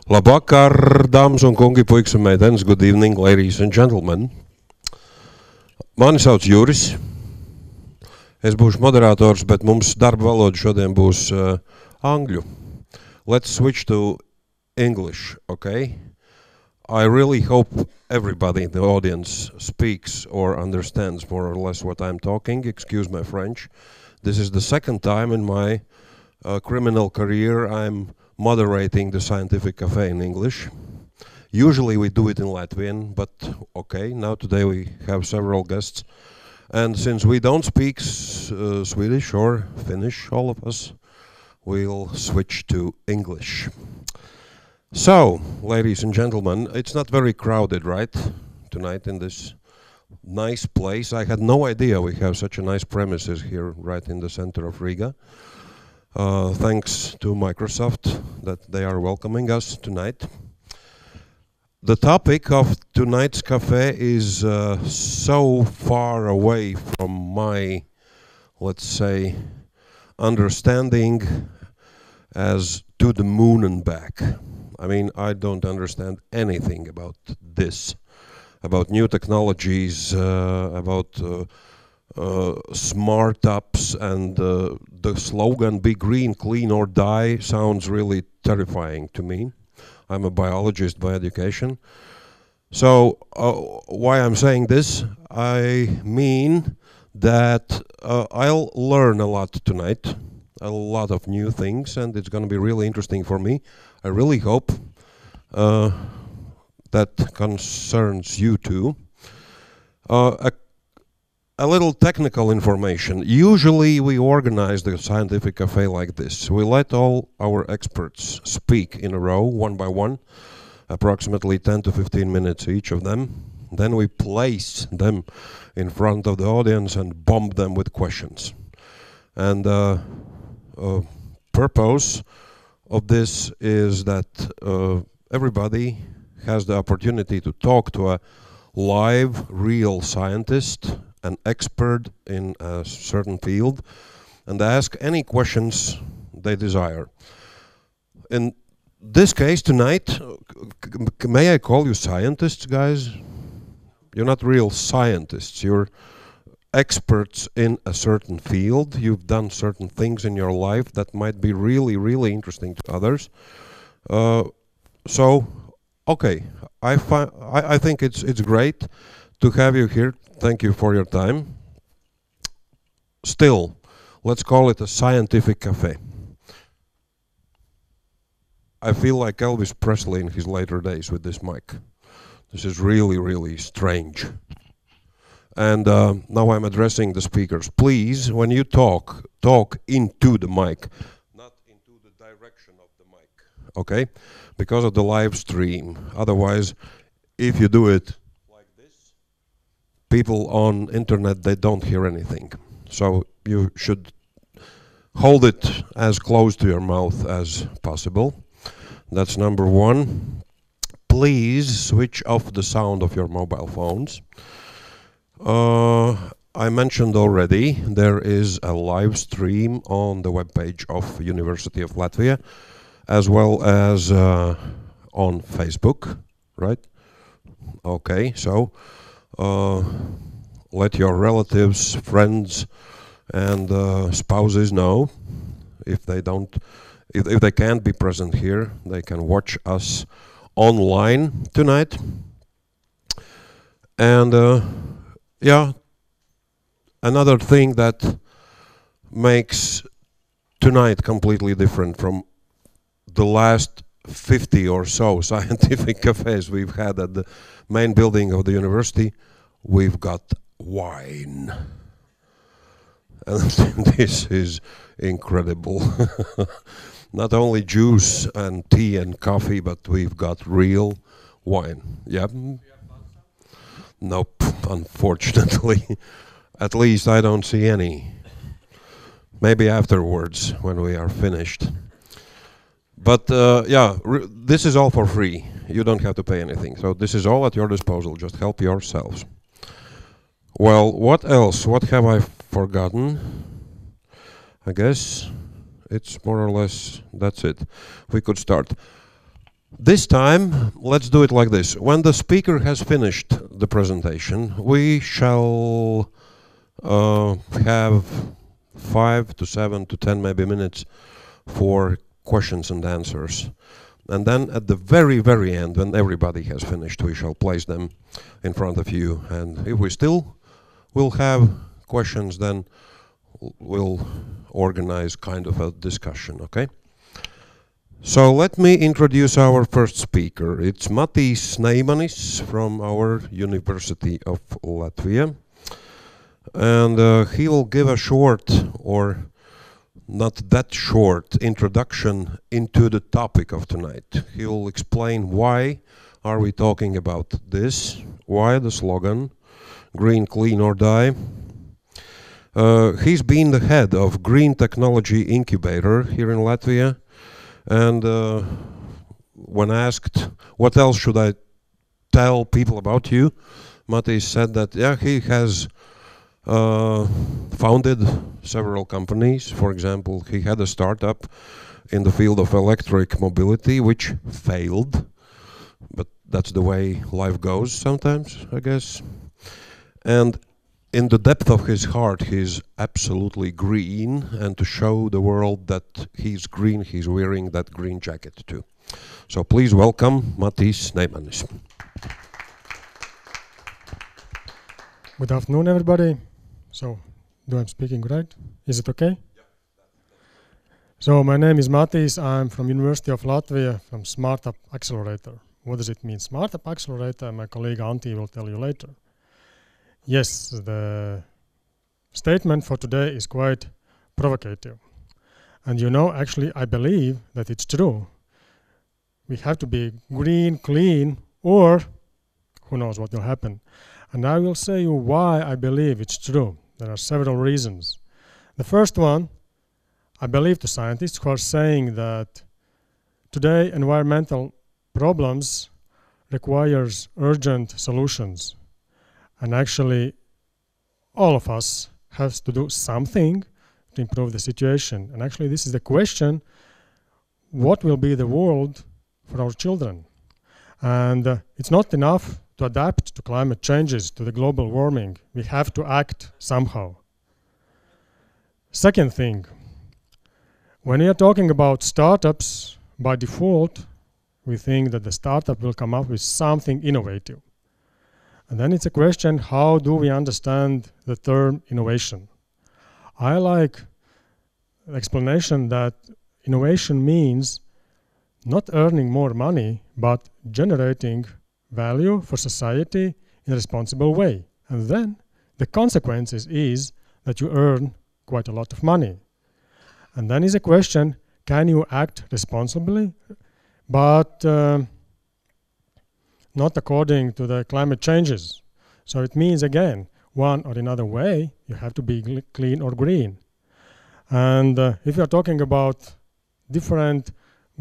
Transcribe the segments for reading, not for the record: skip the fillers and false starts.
Labvakar, dāmas un kungi, puikas un meitenes, good evening, ladies and gentlemen. Mani sauc Juris. Es būšu moderators, bet mums darba valoda šodien būs angļu. Let's switch to English, okay? I really hope everybody in the audience speaks or understands more or less what I'm talking. Excuse my French. This is the second time in my criminal career I'm moderating the scientific cafe in English. Usually we do it in Latvian, but okay, now today we have several guests. And since we don't speak Swedish or Finnish, all of us, we'll switch to English. So, ladies and gentlemen, it's not very crowded, right? Tonight in this nice place. I had no idea we have such a nice premises here right in the center of Riga. Thanks to Microsoft that they are welcoming us tonight. The topic of tonight's cafe is so far away from my, let's say, understanding as to the moon and back. I mean, I don't understand anything about this, about new technologies, about smart apps, and the slogan "Be green, clean or die" sounds really terrifying to me. I'm a biologist by education. So why I'm saying this? I mean that I'll learn a lot tonight, a lot of new things, and it's going to be really interesting for me. I really hope that concerns you too. A little technical information. Usually we organize the scientific cafe like this. We let all our experts speak in a row, one by one, approximately 10 to 15 minutes each of them. Then we place them in front of the audience and bomb them with questions. And purpose of this is that everybody has the opportunity to talk to a live, real scientist, an expert in a certain field, and ask any questions they desire. In this case tonight, may I call you scientists, guys? You're not real scientists. You're experts in a certain field. You've done certain things in your life that might be really, really interesting to others. So, okay, I think it's great to have you here. Thank you for your time. Still, let's call it a scientific cafe. I feel like Elvis Presley in his later days with this mic. This is really, really strange. And now I'm addressing the speakers. Please, when you talk into the mic, not into the direction of the mic, okay? Because of the live stream. Otherwise, if you do it like this, people on internet, they don't hear anything. So you should hold it as close to your mouth as possible. That's number one. Please switch off the sound of your mobile phones. I mentioned already there is a live stream on the webpage of University of Latvia, as well as on Facebook, right? Okay, so let your relatives, friends, and spouses know. If they don't, if they can't be present here, they can watch us online tonight. And yeah, another thing that makes tonight completely different from the last 50 or so scientific cafes we've had at the main building of the university, we've got wine. And this is incredible. Not only juice and tea and coffee, but we've got real wine. Yeah. Nope, unfortunately. At least I don't see any. Maybe afterwards, when we are finished. But yeah, this is all for free. You don't have to pay anything. So this is all at your disposal. Just help yourselves. Well, what else? What have I forgotten? I guess it's more or less, that's it. We could start. This time, let's do it like this. When the speaker has finished the presentation, we shall have 5 to 7 to 10 maybe minutes for questions and answers. And then at the very, very end, when everybody has finished, we shall place them in front of you. And if we still will have questions, then we'll organize kind of a discussion, okay? So let me introduce our first speaker. It's Matis Neimanis from our University of Latvia. And he will give a short, or not that short, introduction into the topic of tonight. He will explain why are we talking about this, why the slogan, green, clean or die. He's been the head of Green Technology Incubator here in Latvia. And when asked, what else should I tell people about you, Matis said that, yeah, he has founded several companies. For example, he had a startup in the field of electric mobility, which failed. But that's the way life goes sometimes, I guess. And in the depth of his heart, he's absolutely green, and to show the world that he's green, he's wearing that green jacket too. So please welcome Matis Neimanis. Good afternoon, everybody. So, do I'm speaking right? Is it okay? Yeah. So, my name is Matis. I'm from University of Latvia, from Startup Accelerator. What does it mean, Startup Accelerator? My colleague Antti will tell you later. Yes, the statement for today is quite provocative. And you know, actually, I believe that it's true. We have to be green, clean, or who knows what will happen. And I will say you why I believe it's true. There are several reasons. The first one, I believe to scientists who are saying that today environmental problems requires urgent solutions. And actually, all of us have to do something to improve the situation. And actually, this is the question, what will be the world for our children? And it's not enough to adapt to climate changes, to the global warming. We have to act somehow. Second thing, when we are talking about startups, by default, we think that the startup will come up with something innovative. And then it's a question, how do we understand the term innovation? I like the explanation that innovation means not earning more money, but generating value for society in a responsible way. And then the consequences is that you earn quite a lot of money. And then is a question, can you act responsibly, but not according to the climate changes? So it means, again, one or another way, you have to be clean or green. And if you are talking about different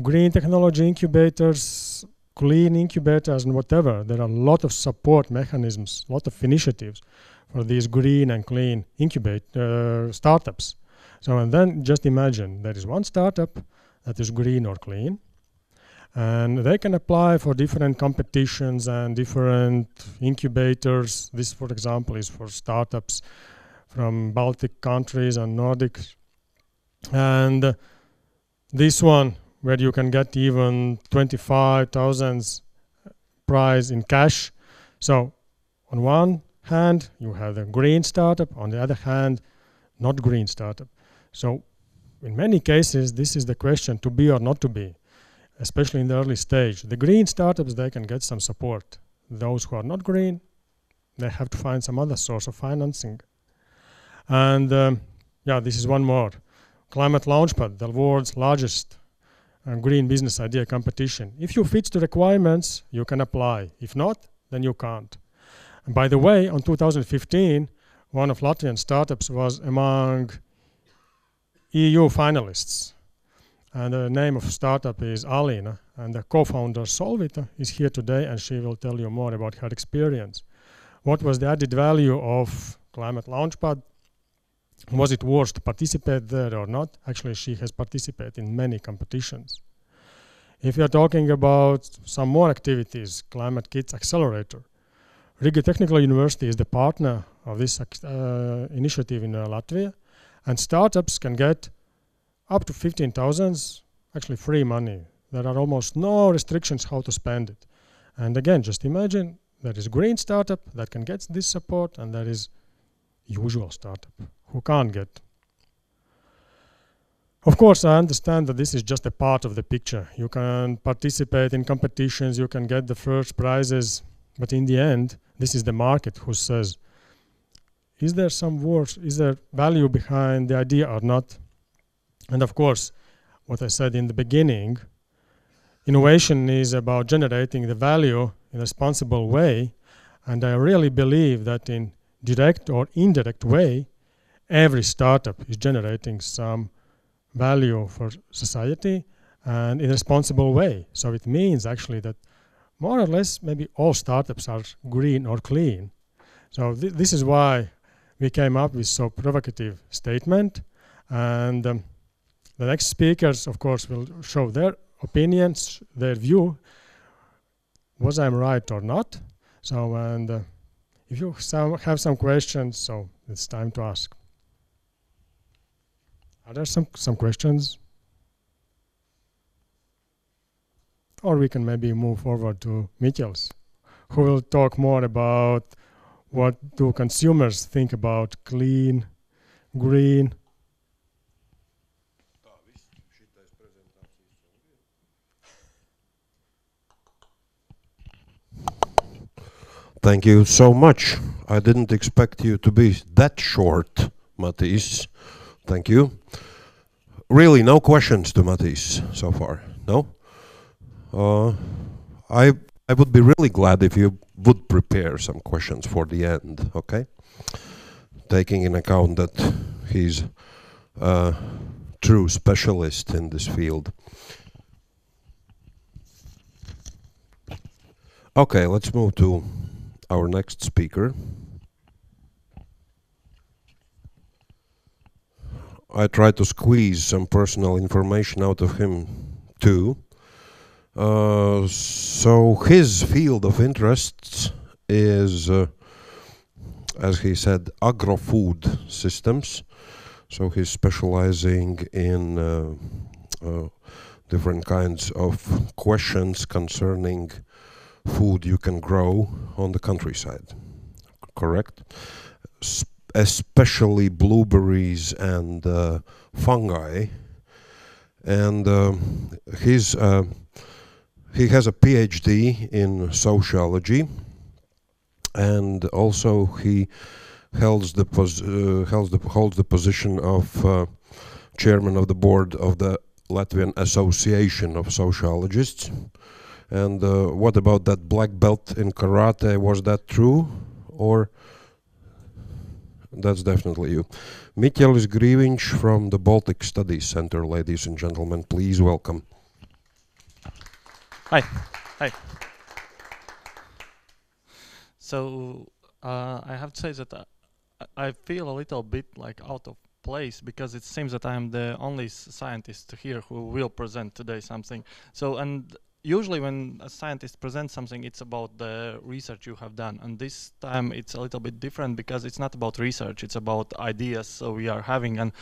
green technology incubators, clean incubators and whatever, there are a lot of support mechanisms, a lot of initiatives for these green and clean startups. So and then just imagine there is one startup that is green or clean, and they can apply for different competitions and different incubators. This, for example, is for startups from Baltic countries and Nordics. And this one, where you can get even 25,000 prize in cash. So on one hand, you have the green startup, on the other hand, not green startup. So in many cases, this is the question, to be or not to be, especially in the early stage. The green startups, they can get some support. Those who are not green, they have to find some other source of financing. And yeah, this is one more. Climate Launchpad, the world's largest green business idea competition. If you fit the requirements, you can apply. If not, then you can't. And by the way, on 2015, one of Latvian startups was among EU finalists. And the name of startup is Alina, and the co-founder Solvita is here today, and she will tell you more about her experience. What was the added value of Climate Launchpad? Was it worth to participate there or not? Actually, she has participated in many competitions. If you are talking about some more activities, Climate Kids Accelerator, Riga Technical University is the partner of this initiative in Latvia, and startups can get up to 15,000, actually free money. There are almost no restrictions how to spend it. And again, just imagine there is green startup that can get this support, and there is usual startup who can't get. Of course, I understand that this is just a part of the picture. You can participate in competitions, you can get the first prizes, but in the end, this is the market who says, is there some worth, is there value behind the idea or not? And of course, what I said in the beginning, innovation is about generating the value in a responsible way, and I really believe that in direct or indirect way, every startup is generating some value for society and in a responsible way. So it means actually that more or less maybe all startups are green or clean. So this is why we came up with so provocative statement, and the next speakers of course will show their opinions, their view, was I right or not. So and if you have some questions, so it's time to ask. Are there some questions? Or we can maybe move forward to Miķels, who will talk more about what do consumers think about clean, green. Thank you so much. I didn't expect you to be that short, Matīs. Thank you. Really, no questions to Matīs so far, no? I would be really glad if you would prepare some questions for the end, okay? Taking in account that he's a true specialist in this field. Okay, let's move to our next speaker. I tried to squeeze some personal information out of him too. So his field of interests is, as he said, agro-food systems. So he's specializing in different kinds of questions concerning food you can grow on the countryside, correct? Especially blueberries and fungi. And he has a PhD in sociology, and also he holds the position of chairman of the board of the Latvian Association of Sociologists. And what about that black belt in karate? Was that true, or that's definitely you? Miķelis Grīviņš from the Baltic Studies Center, ladies and gentlemen, please welcome. Hi. Hi. So I have to say that I feel a little bit like out of place, because it seems that I'm the only scientist here who will present today something. So, and usually when a scientist presents something, it's about the research you have done. And this time it's a little bit different, because it's not about research, it's about ideas. So we are having and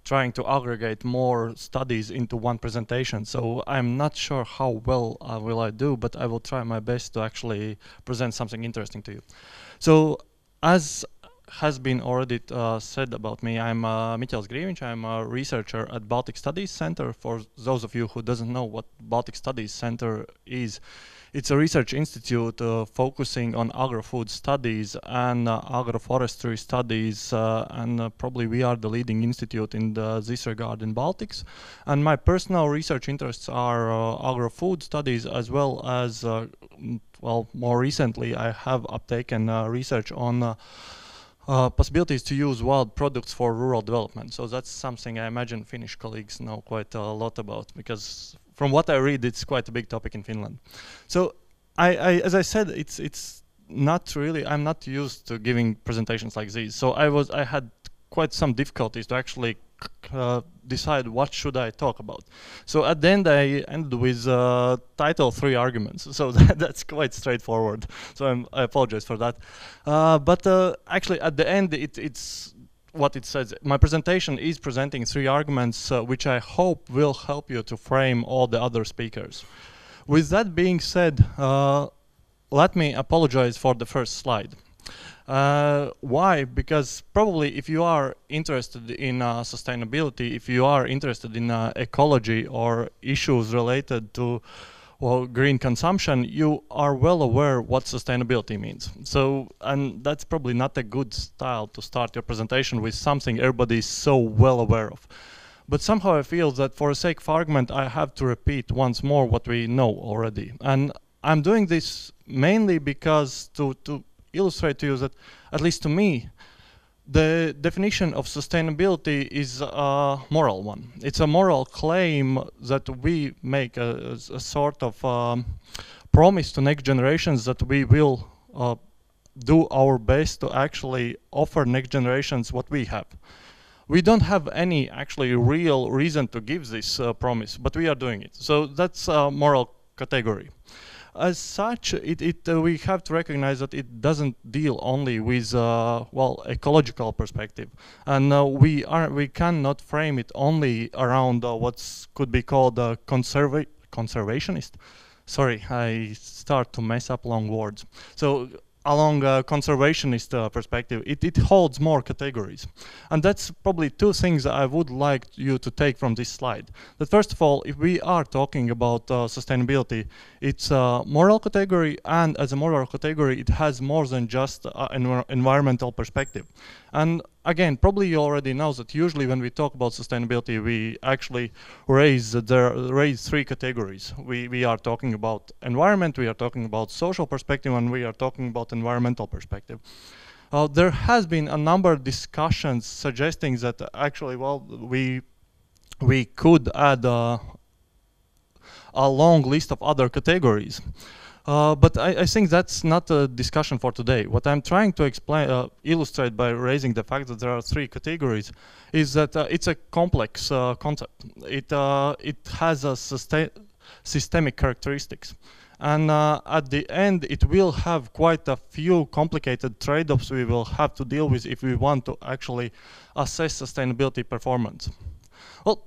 trying to aggregate more studies into one presentation. So I'm not sure how well will I do, but I will try my best to actually present something interesting to you. So as has been already said about me, I'm Miķelis Grīviņš. I'm a researcher at Baltic Studies Center. For those of you who doesn't know what Baltic Studies Center is, it's a research institute focusing on agro-food studies and agroforestry studies, and probably we are the leading institute in this regard in Baltics. And my personal research interests are agro-food studies, as well as, well, more recently I have uptaken research on possibilities to use wild products for rural development. So that's something I imagine Finnish colleagues know quite a lot about, because from what I read, it's quite a big topic in Finland. So as I said, it's not really, I'm not used to giving presentations like these. So I had quite some difficulties to actually decide what should I talk about. So at the end, I ended with title 3 arguments. So that's quite straightforward. So I apologize for that. But actually, at the end, it's what it says. My presentation is presenting 3 arguments, which I hope will help you to frame all the other speakers. With that being said, let me apologize for the first slide. Why? Because probably if you are interested in sustainability, if you are interested in ecology or issues related to green consumption, you are well aware what sustainability means. So, and that's probably not a good style to start your presentation with something everybody is so well aware of. But somehow I feel that for the sake of argument, I have to repeat once more what we know already. And I'm doing this mainly because to illustrate to you that, at least to me, the definition of sustainability is a moral one. It's a moral claim that we make a sort of promise to next generations that we will do our best to actually offer next generations what we have. We don't have any actually real reason to give this promise, but we are doing it. So that's a moral category. As such, we have to recognize that it doesn't deal only with ecological perspective, and we cannot frame it only around what could be called conservationist. Sorry, I start to mess up long words. So along a conservationist perspective, it holds more categories. And that's probably 2 things that I would like you to take from this slide. That first of all, if we are talking about sustainability, it's a moral category, and as a moral category, it has more than just an environmental perspective. And again, probably you already know that usually when we talk about sustainability, we actually raise 3 categories. We are talking about environment, we are talking about social perspective, and we are talking about environmental perspective. There has been a number of discussions suggesting that actually, we could add a long list of other categories. But I think that's not a discussion for today. What I'm trying to explain, illustrate by raising the fact that there are 3 categories, is that it's a complex concept. It has a systemic characteristics. And at the end, it will have quite a few complicated trade-offs we will have to deal with if we want to actually assess sustainability performance. Well,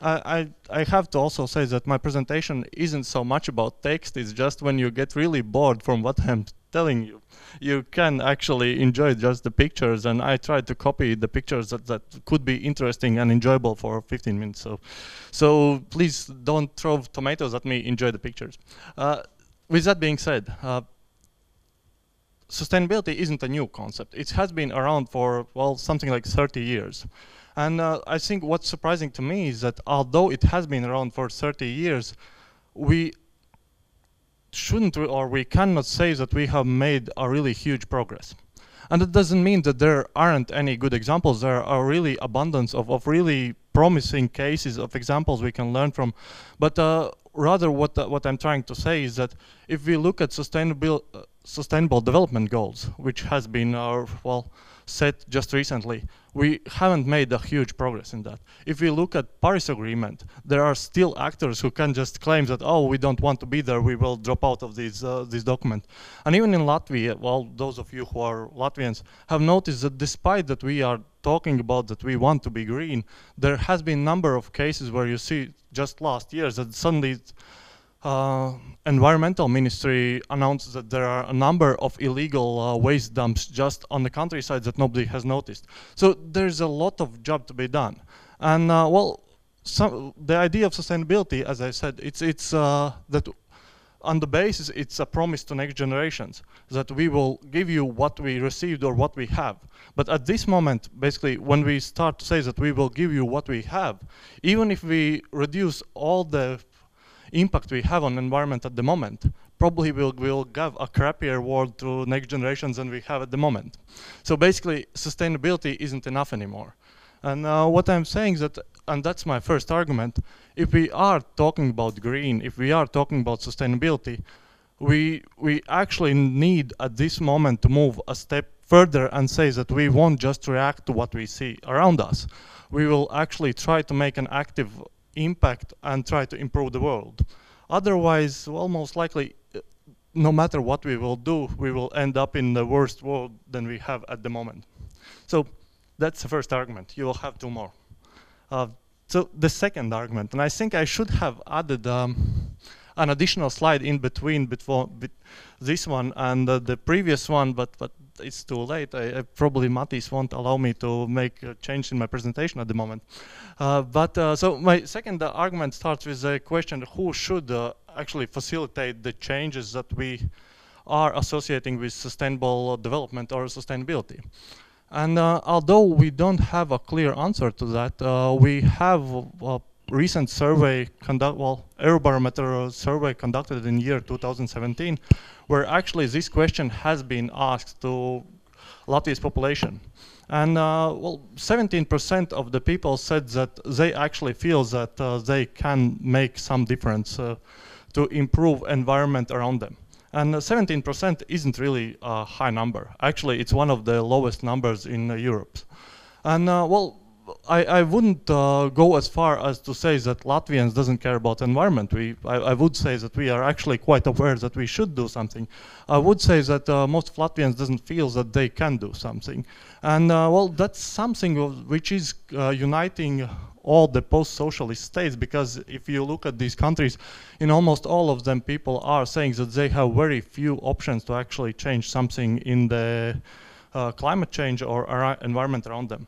I have to also say that my presentation isn't so much about text. It's just when you get really bored from what I'm telling you, you can actually enjoy just the pictures, and I tried to copy the pictures that could be interesting and enjoyable for 15 minutes. So please don't throw tomatoes at me, enjoy the pictures. With that being said, sustainability isn't a new concept. It has been around for, something like 30 years. And I think what's surprising to me is that although it has been around for 30 years, we cannot say that we have made a really huge progress. And that doesn't mean that there aren't any good examples. There are really abundance of really promising cases of examples we can learn from. But rather what I'm trying to say is that if we look at sustainable development goals, which has been set just recently, we haven't made a huge progress in that. If we look at Paris Agreement, there are still actors who can just claim that, oh, we don't want to be there, we will drop out of this document. And even in Latvia, those of you who are Latvians have noticed that despite that we are talking about that we want to be green, there has been a number of cases where you see just last year that suddenly environmental ministry announced that there are a number of illegal waste dumps just on the countryside that nobody has noticed. So there's a lot of job to be done. And the idea of sustainability, as I said, it's that on the basis it's a promise to next generations that we will give you what we received or what we have. But at this moment, basically, when we start to say that we will give you what we have, even if we reduce all the impact we have on environment at the moment, probably we'll give a crappier world to next generations than we have at the moment. So basically, sustainability isn't enough anymore. And what I'm saying is that, and that's my first argument, if we are talking about green, if we are talking about sustainability, we actually need at this moment to move a step further and say that we won't just react to what we see around us. we will actually try to make an active impact and try to improve the world. Otherwise, well, most likely, no matter what we will do, we will end up in the worst world than we have at the moment. So that's the first argument. You will have two more. So the second argument, and I think I should have added an additional slide in between this one and the previous one, but it's too late. Probably Matīs won't allow me to make a change in my presentation at the moment. So my second argument starts with a question: who should actually facilitate the changes that we are associating with sustainable development or sustainability? And although we don't have a clear answer to that, we have a recent survey Eurobarometer survey conducted in year 2017, where actually this question has been asked to Latvia's population. And well, 17% of the people said that they actually feel that they can make some difference to improve environment around them. And 17% isn't really a high number. Actually, it's one of the lowest numbers in Europe. And well, I wouldn't go as far as to say that Latvians doesn't care about environment. I would say that we are actually quite aware that we should do something. I would say that most of Latvians doesn't feel that they can do something. And well, that's something which is uniting all the post-socialist states, because if you look at these countries, in almost all of them, people are saying that they have very few options to actually change something in the climate change or environment around them.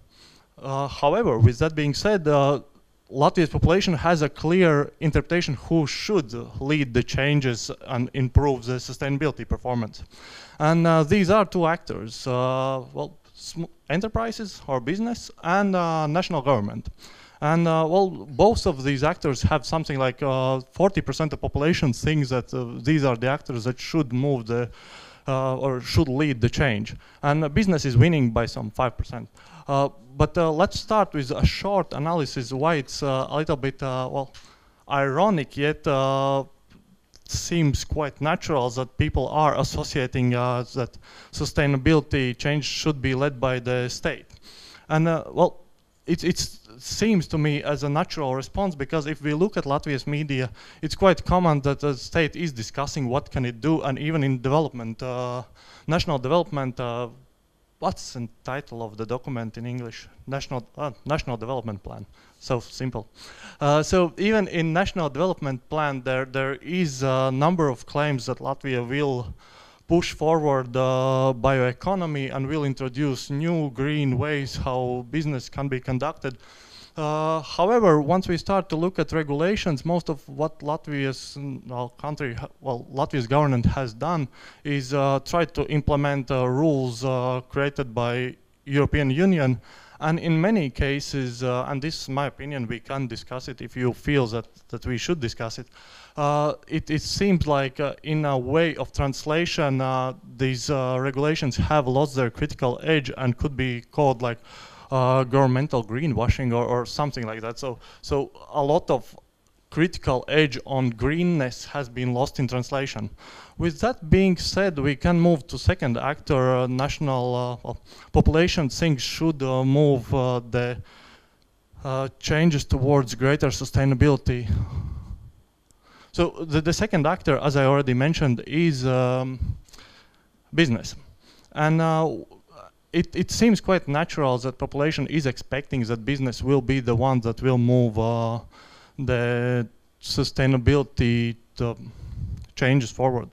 However, with that being said, Latvia's population has a clear interpretation who should lead the changes and improve the sustainability performance. And these are two actors, well, enterprises or business and national government. And well, both of these actors have something like 40% of the population thinks that these are the actors that should move the or should lead the change. And business is winning by some 5%. But let's start with a short analysis why it's a little bit, well, ironic, yet seems quite natural that people are associating that sustainability change should be led by the state. And well, it seems to me as a natural response, because if we look at Latvia's media, it's quite common that the state is discussing what can it do, and even in development, national development, what's the title of the document in English? National Development Plan. So simple. So even in National Development Plan, there is a number of claims that Latvia will push forward bioeconomy and will introduce new green ways how business can be conducted. However, once we start to look at regulations, most of what Latvia's Latvia's government has done is try to implement rules created by European Union. And in many cases, and this is my opinion, we can discuss it if you feel that we should discuss it. It seems like in a way of translation, these regulations have lost their critical edge and could be called like governmental greenwashing or something like that. So a lot of critical edge on greenness has been lost in translation. With that being said, we can move to second actor. National population things should move the changes towards greater sustainability. So the second actor, as I already mentioned, is business. And it seems quite natural that population is expecting that business will be the one that will move the sustainability changes forward.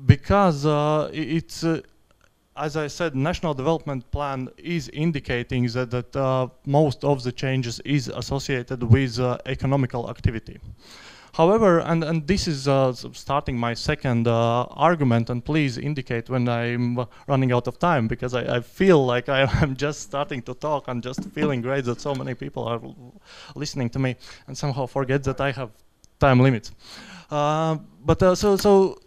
Because it's, as I said, National Development Plan is indicating that most of the changes is associated with economical activity. However, and this is starting my second argument, and please indicate when I'm running out of time, because I feel like I'm just starting to talk and just feeling great that so many people are listening to me and somehow forget that I have time limits. So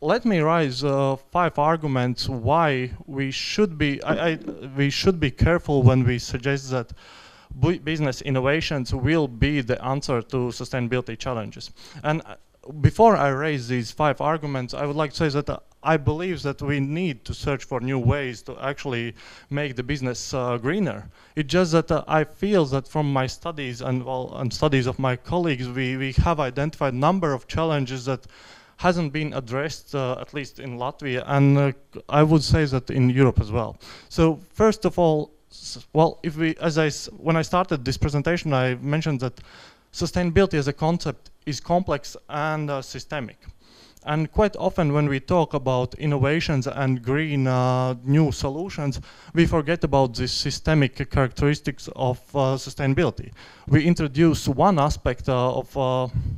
let me raise 5 arguments why we should be we should be careful when we suggest that business innovations will be the answer to sustainability challenges. And before I raise these 5 arguments, I would like to say that I believe that we need to search for new ways to actually make the business greener. It's just that I feel that from my studies and studies of my colleagues, we have identified a number of challenges that hasn't been addressed, at least in Latvia, and I would say that in Europe as well. So first of all, well, when I started this presentation, I mentioned that sustainability as a concept is complex and systemic. And quite often when we talk about innovations and green new solutions, we forget about the systemic characteristics of sustainability. We introduce one aspect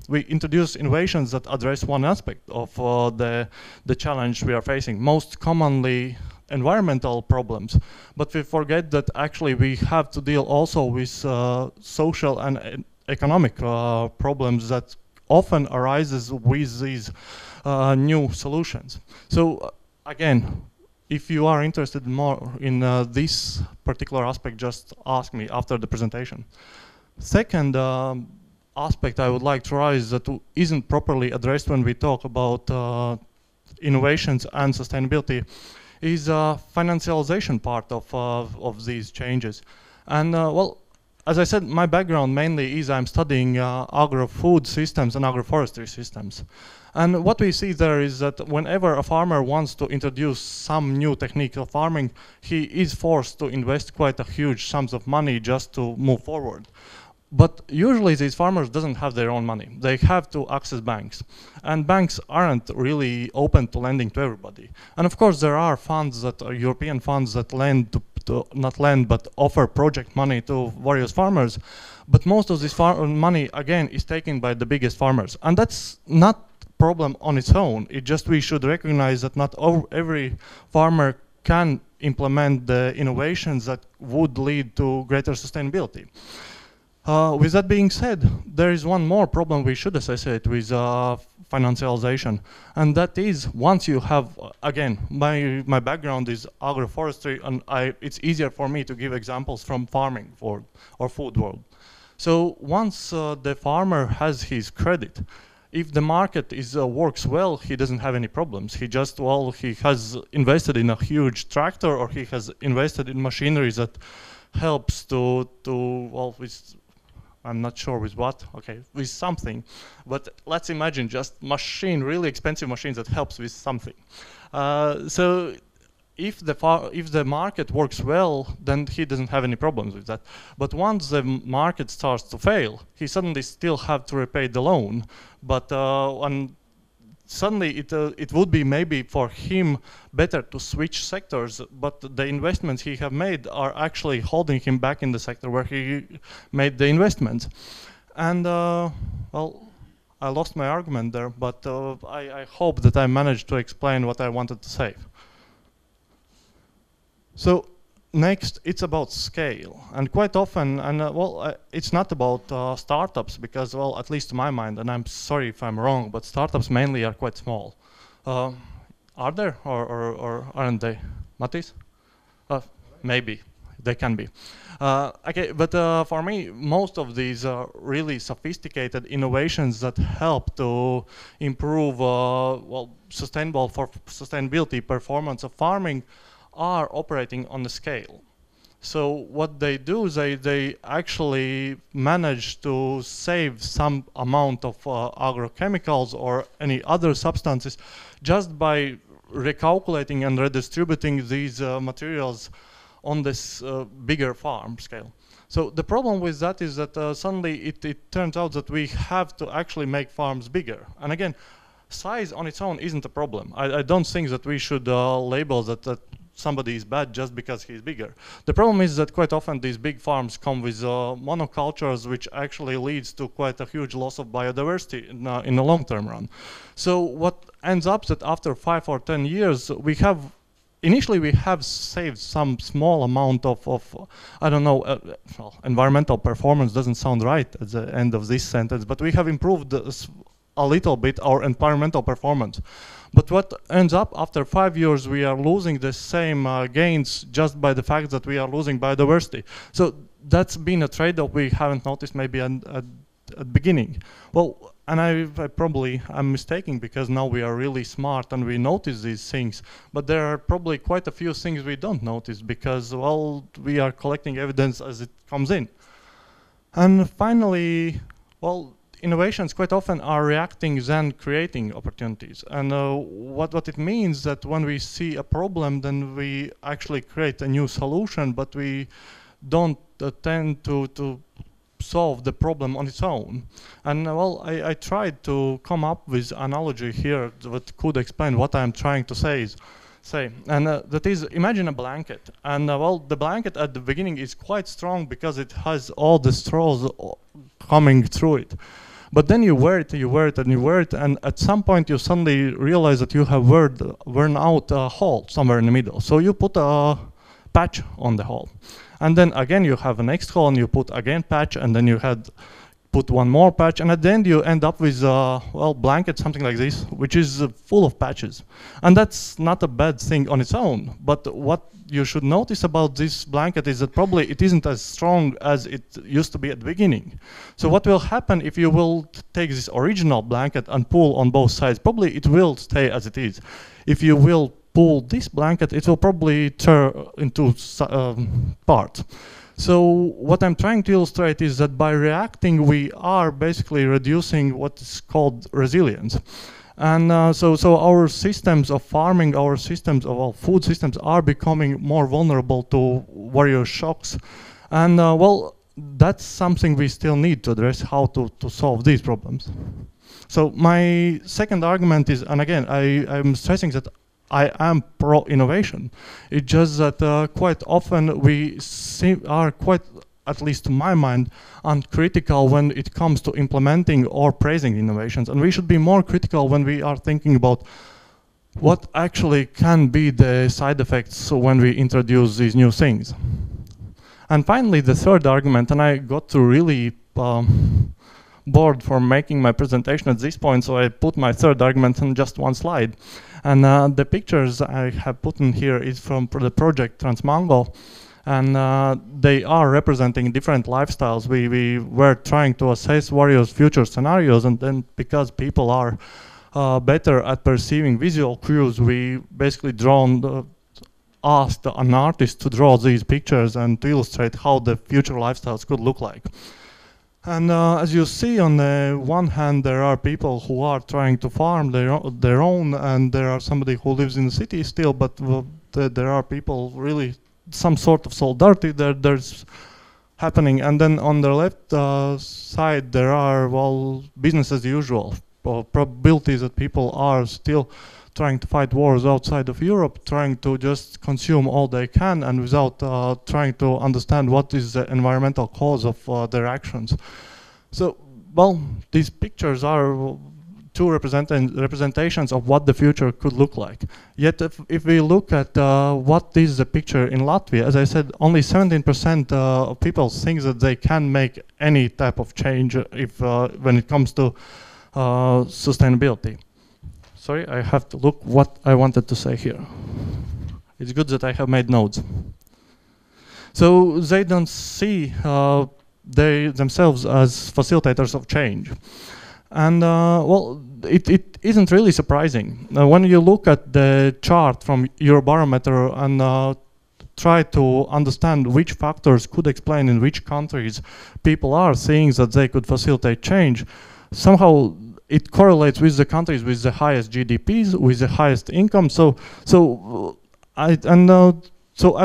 we introduce innovations that address one aspect of the challenge we are facing, most commonly environmental problems. But we forget that actually we have to deal also with social and economic problems that often arises with these new solutions. So again, if you are interested more in this particular aspect, just ask me after the presentation. Second aspect I would like to raise that isn't properly addressed when we talk about innovations and sustainability is financialization part of these changes. And well, as I said, my background mainly is I'm studying agro-food systems and agroforestry systems. And what we see there is that whenever a farmer wants to introduce some new technique of farming, he is forced to invest quite a huge sums of money just to move forward. But usually these farmers doesn't have their own money. They have to access banks. And banks aren't really open to lending to everybody. And of course there are funds that are European funds that lend not lend but offer project money to various farmers. But most of this money again is taken by the biggest farmers. And that's not problem on its own. It just we should recognize that not every farmer can implement the innovations that would lead to greater sustainability. With that being said, there is one more problem we should associate with financialization, and that is once you have, again, my background is agroforestry, and it's easier for me to give examples from farming world or food world. So once the farmer has his credit, if the market works well, he doesn't have any problems. He just, well, he has invested in a huge tractor, or he has invested in machinery that helps to well, with, I'm not sure with what, okay, with something. But let's imagine just really expensive machines that helps with something. So if the market works well, then he doesn't have any problems with that. But once the market starts to fail, he suddenly still have to repay the loan. But suddenly it would be maybe for him better to switch sectors, but the investments he have made are actually holding him back in the sector where he made the investments. And well, I lost my argument there, but I hope that I managed to explain what I wanted to say. So next, it's about scale, and quite often, and well, it's not about startups because, well, at least to my mind, and I'm sorry if I'm wrong, but startups mainly are quite small. Are there, or aren't they? Matis? Maybe, they can be. Okay, but for me, most of these are really sophisticated innovations that help to improve, well, sustainability performance of farming are operating on the scale. So what they do is they actually manage to save some amount of agrochemicals or any other substances just by recalculating and redistributing these materials on this bigger farm scale. So the problem with that is that suddenly it turns out that we have to actually make farms bigger. And again, size on its own isn't a problem. I don't think that we should label that somebody is bad just because he's bigger. The problem is that quite often these big farms come with monocultures, which actually leads to quite a huge loss of biodiversity in the long-term run. So what ends up that after 5 or 10 years, initially we have saved some small amount of I don't know, well, environmental performance doesn't sound right at the end of this sentence, but we have improved a little bit our environmental performance. But what ends up after 5 years, we are losing the same gains just by the fact that we are losing biodiversity. So that's been a trade-off we haven't noticed maybe at the beginning. Well, and I probably am mistaken, because now we are really smart and we notice these things, but there are probably quite a few things we don't notice because, well, we are collecting evidence as it comes in. And finally, well, innovations quite often are reacting then creating opportunities. And what it means that when we see a problem, then we actually create a new solution, but we don't tend to solve the problem on its own. And well, I tried to come up with analogy here that could explain what I'm trying to say. And that is, imagine a blanket, and well, the blanket at the beginning is quite strong because it has all the straws coming through it. But then you wear it, and at some point you suddenly realize that you have worn out a hole somewhere in the middle. So you put a patch on the hole. And then again you have a next hole, and you put again patch, and then you put one more patch, and at the end you end up with a blanket, something like this, which is full of patches. And that's not a bad thing on its own, but what you should notice about this blanket is that probably it isn't as strong as it used to be at the beginning. So what will happen if you will take this original blanket and pull on both sides? Probably it will stay as it is. If you will pull this blanket, it will probably tear into parts. So what I'm trying to illustrate is that by reacting, we are basically reducing what is called resilience. And so our systems of farming, our systems of our food systems are becoming more vulnerable to various shocks. And well, that's something we still need to address, how to solve these problems. So my second argument is, and again, I'm stressing that I am pro-innovation. It's just that quite often we are quite, at least to my mind, uncritical when it comes to implementing or praising innovations. And we should be more critical when we are thinking about what actually can be the side effects when we introduce these new things. And finally, the third argument, and I got to really bored for making my presentation at this point, so I put my third argument on just one slide. And the pictures I have put in here is from the project Transmango, and they are representing different lifestyles. We were trying to assess various future scenarios, and then because people are better at perceiving visual cues, we basically asked an artist to draw these pictures and to illustrate how the future lifestyles could look like. And as you see, on the one hand, there are people who are trying to farm their own, and there are somebody who lives in the city still, but there are people really, some sort of solidarity there's happening. And then on the left side, there are, well, business as usual, probabilities that people are still trying to fight wars outside of Europe, trying to just consume all they can, and without trying to understand what is the environmental cause of their actions. So, well, these pictures are two representations of what the future could look like. Yet, if we look at what is the picture in Latvia, as I said, only 17% of people think that they can make any type of change when it comes to sustainability. Sorry, I have to look what I wanted to say here. It's good that I have made notes. So they don't see themselves as facilitators of change. And well, it isn't really surprising. When you look at the chart from Eurobarometer and try to understand which factors could explain in which countries people are seeing that they could facilitate change, somehow it correlates with the countries with the highest GDPs, with the highest income. So I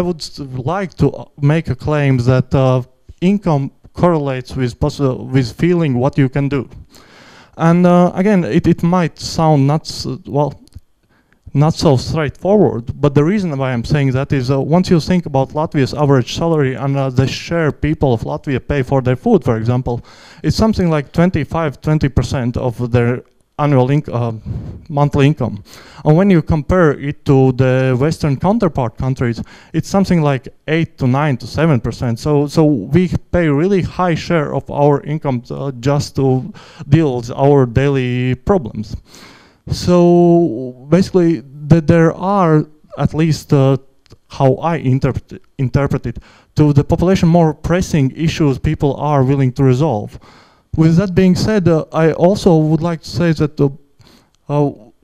would like to make a claim that income correlates with feeling what you can do. And again, it might sound not so straightforward, but the reason why I'm saying that is once you think about Latvia's average salary and the share people of Latvia pay for their food, for example, it's something like 20% of their annual monthly income. And when you compare it to the Western counterpart countries, it's something like 8 to 9 to 7%. So we pay really high share of our income just to deal with our daily problems. So basically, there are, at least how I interpret it, to the population more pressing issues people are willing to resolve. With that being said, I also would like to say that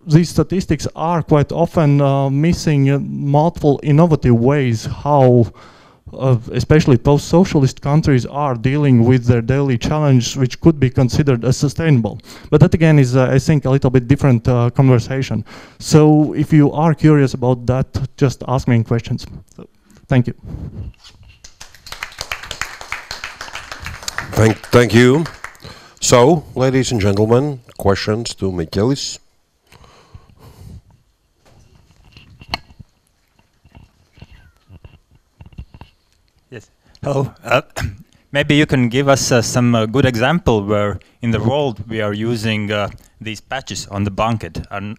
these statistics are quite often missing multiple innovative ways how especially post-socialist countries are dealing with their daily challenge, which could be considered as sustainable. But that again is, I think, a little bit different conversation. So if you are curious about that, just ask me questions. So, thank you. Thank you. So, ladies and gentlemen, questions to Miķelis. Yes. Hello. Maybe you can give us some good example where in the world we are using these patches on the blanket and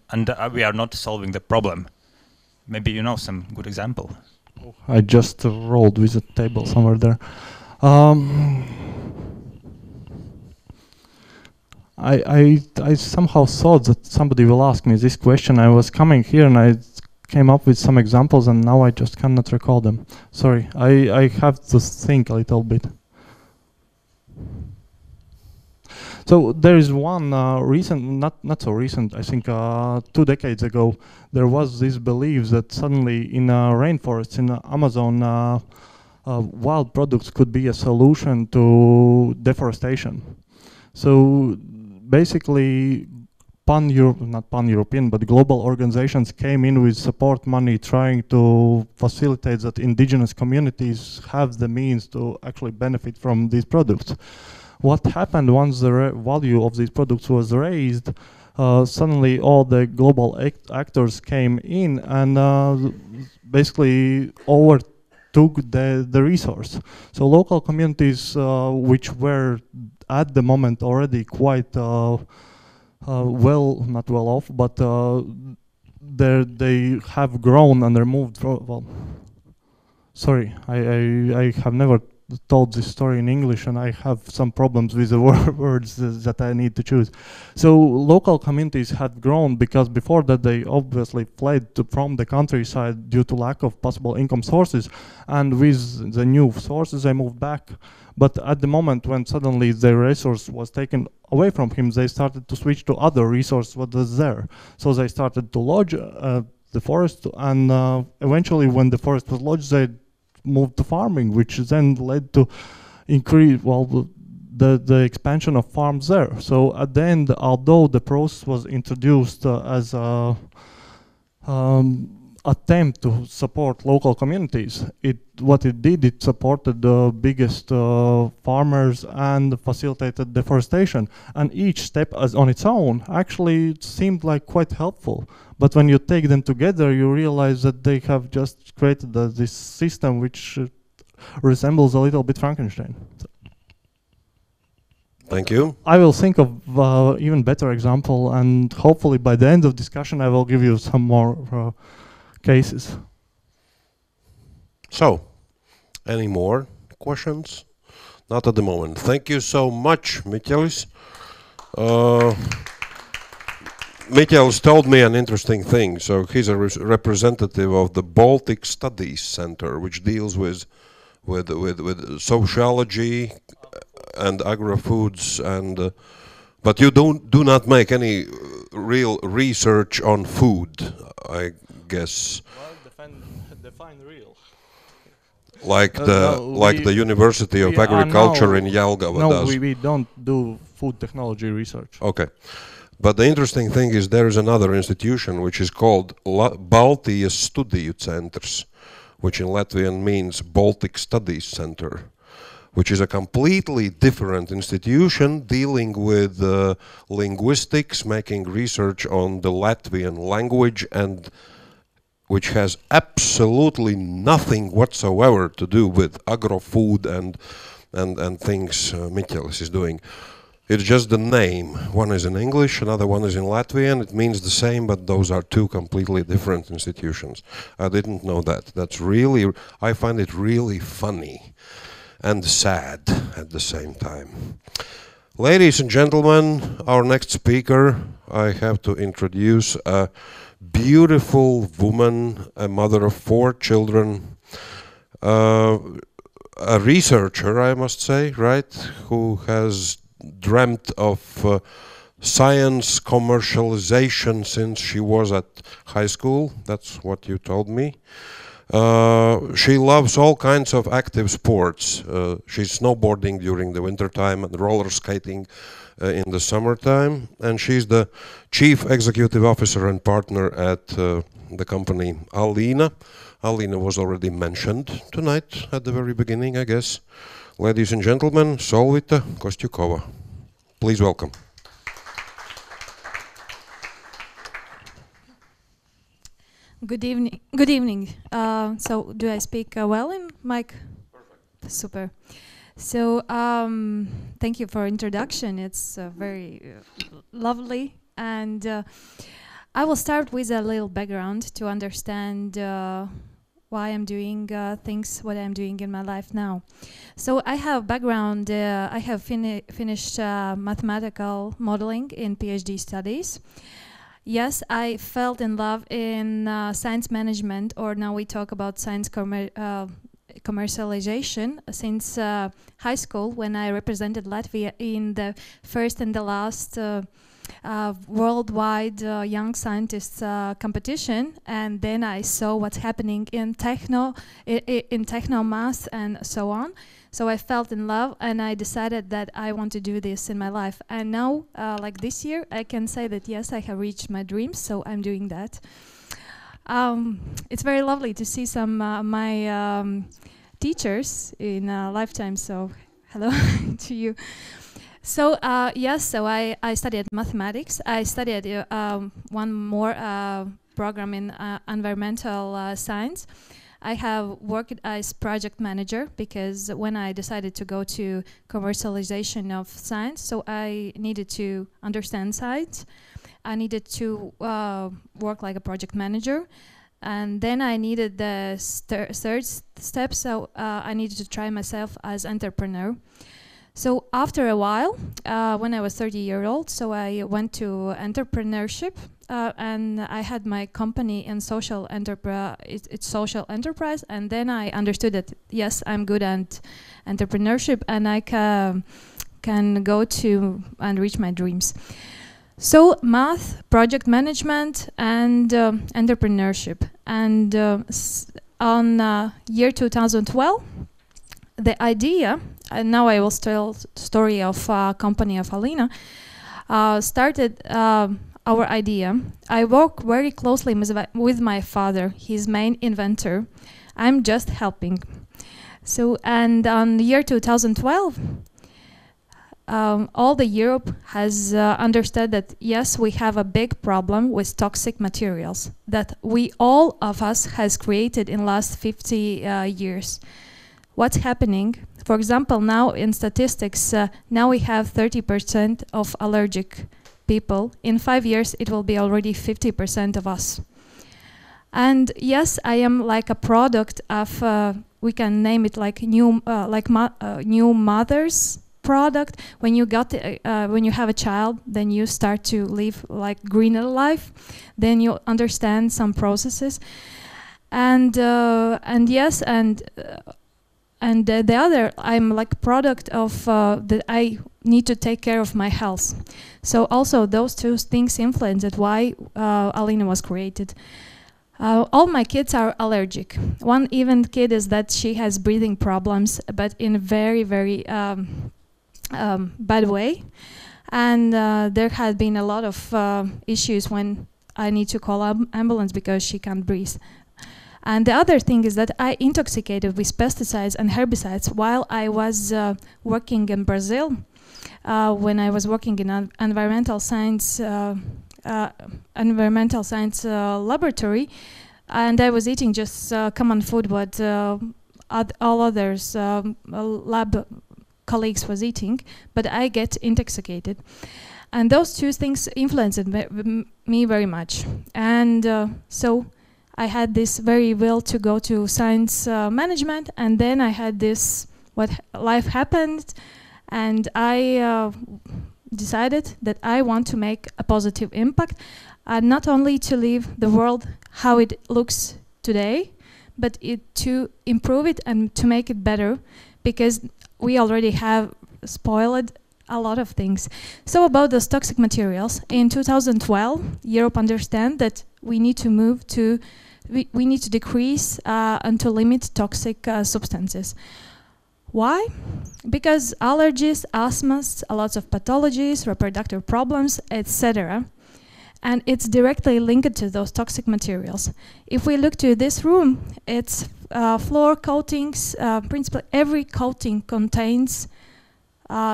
we are not solving the problem. Maybe you know some good example. I just rolled with a table somewhere there. I somehow thought that somebody will ask me this question. I was coming here and I came up with some examples and now I just cannot recall them. Sorry, I have to think a little bit. So there is one recent, not so recent, I think 2 decades ago, there was this belief that suddenly in rainforests in Amazon, wild products could be a solution to deforestation. So basically, not pan-European, but global organizations came in with support money trying to facilitate that indigenous communities have the means to actually benefit from these products. What happened once the value of these products was raised, suddenly all the global actors came in and basically overtook the resource. So local communities which were at the moment already quite not well off, but they have grown and they're moved from, well, sorry, I have never told this story in English and I have some problems with the words that I need to choose. So local communities had grown because before that they obviously fled from the countryside due to lack of possible income sources, and with the new sources they moved back. But at the moment when suddenly the resource was taken away from him, they started to switch to other resource what was there. So they started to lodge the forest, and eventually when the forest was lodged, they moved to farming, which then led to increase, well, the expansion of farms there. So at the end, although the process was introduced as a attempt to support local communities, what it did, it supported the biggest farmers and facilitated deforestation. And each step as on its own actually seemed like quite helpful. But when you take them together, you realize that they have just created this system which resembles a little bit Frankenstein. Thank you. I will think of even better example, and hopefully by the end of discussion I will give you some more cases. So, any more questions? Not at the moment. Thank you so much, Miķelis. Miķelis told me an interesting thing. So he's a representative of the Baltic Studies Center, which deals with sociology and agri-foods, and but you do not make any real research on food, I guess. Well, define real. Like the University of Agriculture in Jelgava does. No, we don't do food technology research. Okay. But the interesting thing is there is another institution which is called Baltijas Studiju Centrs, which in Latvian means Baltic Studies Center, which is a completely different institution dealing with linguistics, making research on the Latvian language, and which has absolutely nothing whatsoever to do with agro-food and things Miķelis is doing. It's just the name. One is in English, another one is in Latvian. It means the same, but those are two completely different institutions. I didn't know that. That's really, I find it really funny and sad at the same time. Ladies and gentlemen, our next speaker, I have to introduce a beautiful woman, a mother of 4 children, a researcher, I must say, right, who has dreamt of science commercialization since she was at high school. That's what you told me. She loves all kinds of active sports. She's snowboarding during the winter time and roller skating in the summertime. And she's the chief executive officer and partner at the company Alina. Alina was already mentioned tonight at the very beginning, I guess. Ladies and gentlemen, Solvita Kostyukova. Please welcome. Good evening. Good evening. So, do I speak well in mic? Perfect. Super. So, thank you for introduction. It's very lovely, and I will start with a little background to understand why I'm doing what I'm doing in my life now. So, I have background. I have finished mathematical modeling in PhD studies. Yes, I fell in love in science management, or now we talk about science commercialization, since high school, when I represented Latvia in the first and the last worldwide young scientists competition, and then I saw what's happening in techno math and so on. So I fell in love, and I decided that I want to do this in my life. And now, like this year, I can say that yes, I have reached my dreams, so I'm doing that. It's very lovely to see some my teachers in a lifetime, so hello to you. So yes, so I studied mathematics. I studied one more program in environmental science. I have worked as project manager because when I decided to go to commercialization of science, so I needed to understand science. I needed to work like a project manager. And then I needed the third step, so I needed to try myself as entrepreneur. So after a while, when I was 30 years old, so I went to entrepreneurship, and I had my company in social enterprise. It's social enterprise, and then I understood that yes, I'm good at entrepreneurship, and I can go to and reach my dreams. So math, project management, and entrepreneurship. And on year 2012, the idea, and now I will tell the story of company of Alina, started our idea. I work very closely with my father, his main inventor. I'm just helping. So, and on the year 2012, all the Europe has understood that yes, we have a big problem with toxic materials that all of us has created in last 50 years. What's happening? For example, now in statistics, now we have 30% of allergic people. In 5 years, it will be already 50% of us. And yes, I am like a product of, we can name it like new mother's product. When you when you have a child, then you start to live like greener life. Then you understand some processes, and yes, and the other, I'm like product of that I need to take care of my health. So also those two things influenced why Alina was created. All my kids are allergic. One even kid is that she has breathing problems, but in a very, very bad way. And there had been a lot of issues when I need to call ambulance because she can't breathe. And the other thing is that I intoxicated with pesticides and herbicides while I was working in Brazil. When I was working in environmental science laboratory, and I was eating just common food what all others lab colleagues was eating, but I get intoxicated. And those two things influenced me very much. And so I had this very will to go to science management, and then I had this, what life happened, and I decided that I want to make a positive impact, not only to leave the world how it looks today, but to improve it and to make it better, because we already have spoiled a lot of things. So about those toxic materials, in 2012, Europe understand that we need to move to, we need to decrease and to limit toxic substances. Why? Because allergies, asthmas, a lot of pathologies, reproductive problems, etc. And it's directly linked to those toxic materials. If we look to this room, it's floor coatings. Principally, every coating contains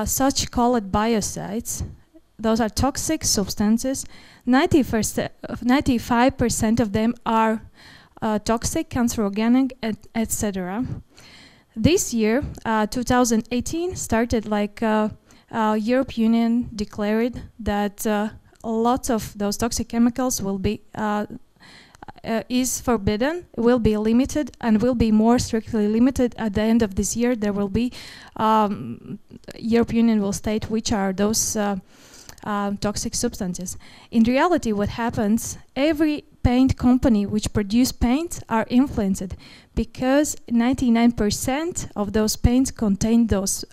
such called biocides. Those are toxic substances. 95% of them are toxic, cancerogenic, etc. This year, 2018, started like European Union declared that lots of those toxic chemicals will be is forbidden, will be limited, and will be more strictly limited. At the end of this year, there will be European Union will state which are those toxic substances. In reality, what happens? Every paint company which produce paint are influenced because 99% of those paints contain those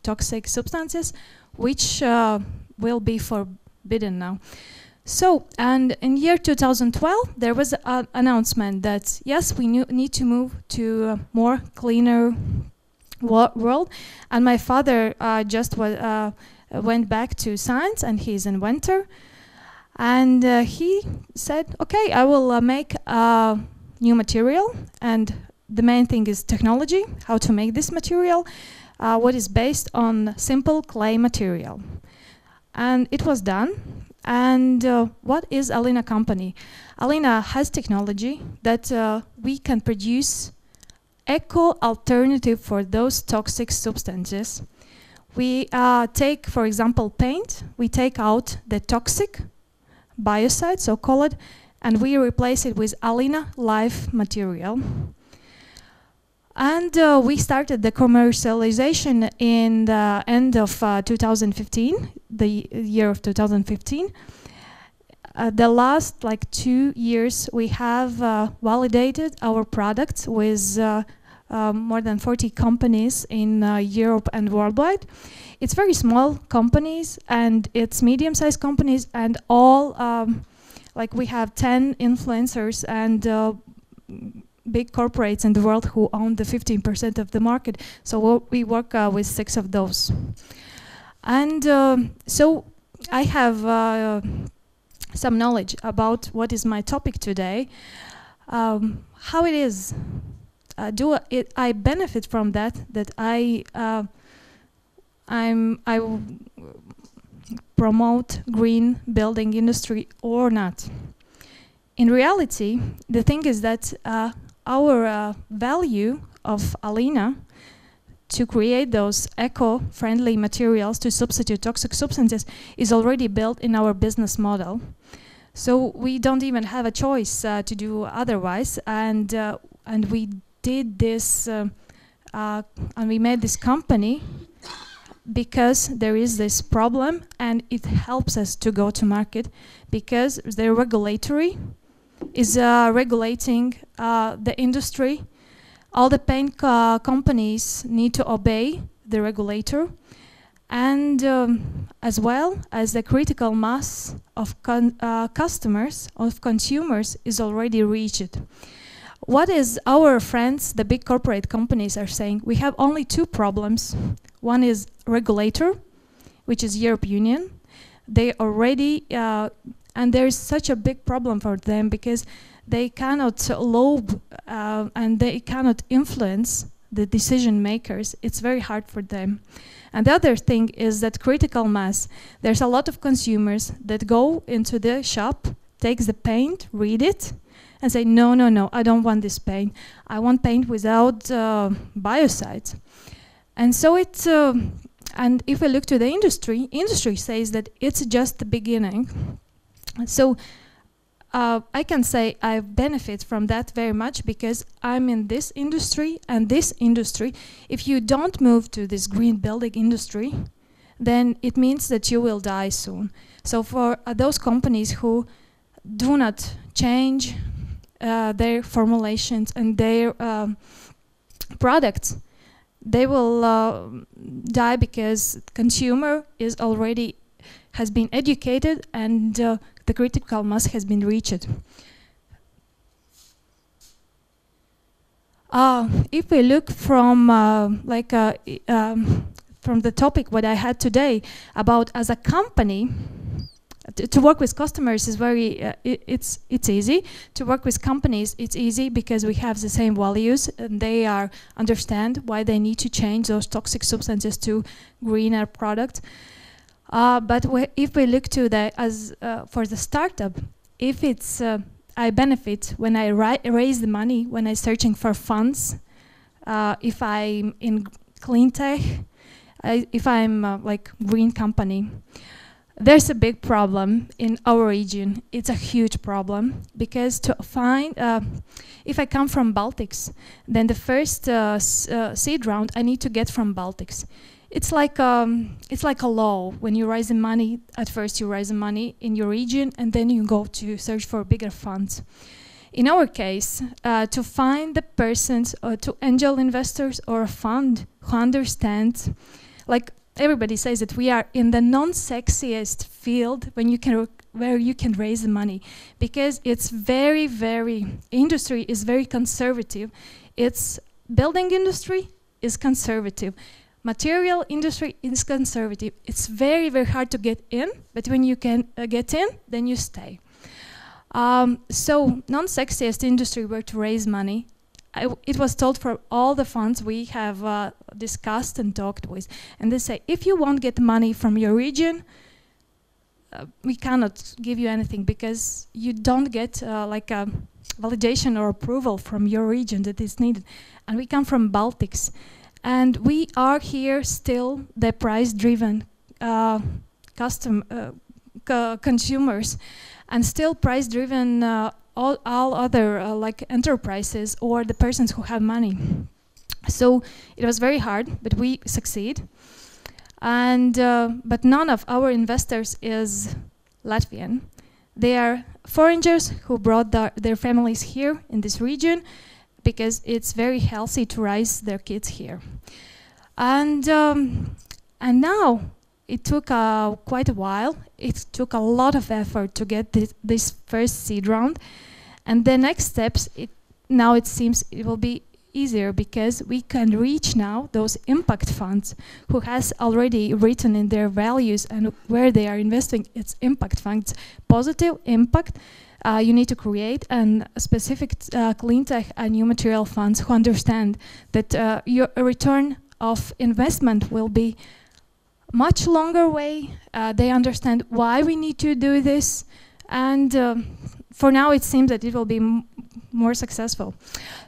toxic substances, which will be forbidden now. So, and in year 2012, there was an announcement that yes, we need to move to a more cleaner world. And my father just went back to science, and he's an inventor. And he said, okay, I will make a new material. And the main thing is technology, how to make this material, what is based on simple clay material. And it was done. And what is Alina company? Alina has technology that we can produce eco alternative for those toxic substances. We take, for example, paint. We take out the toxic biocide, so-called, and we replace it with Alina Life material. And we started the commercialization in the end of 2015, the year of 2015. The last 2 years, we have validated our products with more than 40 companies in Europe and worldwide. It's very small companies, and it's medium-sized companies, and all, we have 10 influencers and big corporates in the world who own the 15% of the market. So we work with 6 of those. And so I have some knowledge about what is my topic today. How it is. I benefit from that I promote green building industry or not. In reality, the thing is that our value of Alina to create those eco-friendly materials to substitute toxic substances is already built in our business model. So we don't even have a choice to do otherwise, and we did this, and we made this company because there is this problem, and it helps us to go to market because the regulatory is regulating the industry. All the paint companies need to obey the regulator, and as well as the critical mass of customers, of consumers, is already reached. What is our friends, the big corporate companies, are saying? We have only 2 problems. One is regulator, which is European Union. They already, and there is such a big problem for them because they cannot lobe and they cannot influence the decision makers. It's very hard for them. And the other thing is that critical mass. There's a lot of consumers that go into the shop, takes the paint, read it, and say, no, no, no, I don't want this paint. I want paint without biocides. And so it's, and if we look to the industry says that it's just the beginning. So I can say I benefit from that very much because I'm in this industry, and this industry, if you don't move to this green building industry, then it means that you will die soon. So for those companies who do not change their formulations and their products, they will die because consumer has been educated and the critical mass has been reached. If we look from from the topic what I had today about as a company, to work with customers is very it's easy. To work with companies, it's easy because we have the same values and they understand why they need to change those toxic substances to greener product. But if we look to for the startup, if it's I benefit when I raise the money, when I'm searching for funds, if I'm in clean tech, if I'm like green company. There's a big problem in our region. It's a huge problem because to find, if I come from Baltics, then the first seed round I need to get from Baltics. It's like a law. When you raise the money, at first you raise the money in your region and then you go to search for bigger funds. In our case, to find the persons or to angel investors or a fund who understands, like everybody says that we are in the non-sexiest field where you can raise the money because it's industry is very conservative. It's building industry is conservative. Material industry is conservative. It's very, very hard to get in, but when you can get in, then you stay. So non-sexiest industry where to raise money. It was told for all the funds we have discussed and talked with. And they say, if you won't get money from your region, we cannot give you anything because you don't get like a validation or approval from your region that is needed. And we come from Baltics. And we are here still the price-driven consumers and still price-driven all other like enterprises or the persons who have money. So it was very hard, but we succeed. And but none of our investors is Latvian. They are foreigners who brought their families here in this region because it's very healthy to raise their kids here. And now it took quite a while. It took a lot of effort to get this first seed round. And the next steps, now it seems it will be easier because we can reach now those impact funds who has already written in their values and where they are investing. It's impact funds, positive impact. You need to create a specific clean tech and new material funds who understand that your return of investment will be much longer way. They understand why we need to do this, and for now it seems that it will be more successful.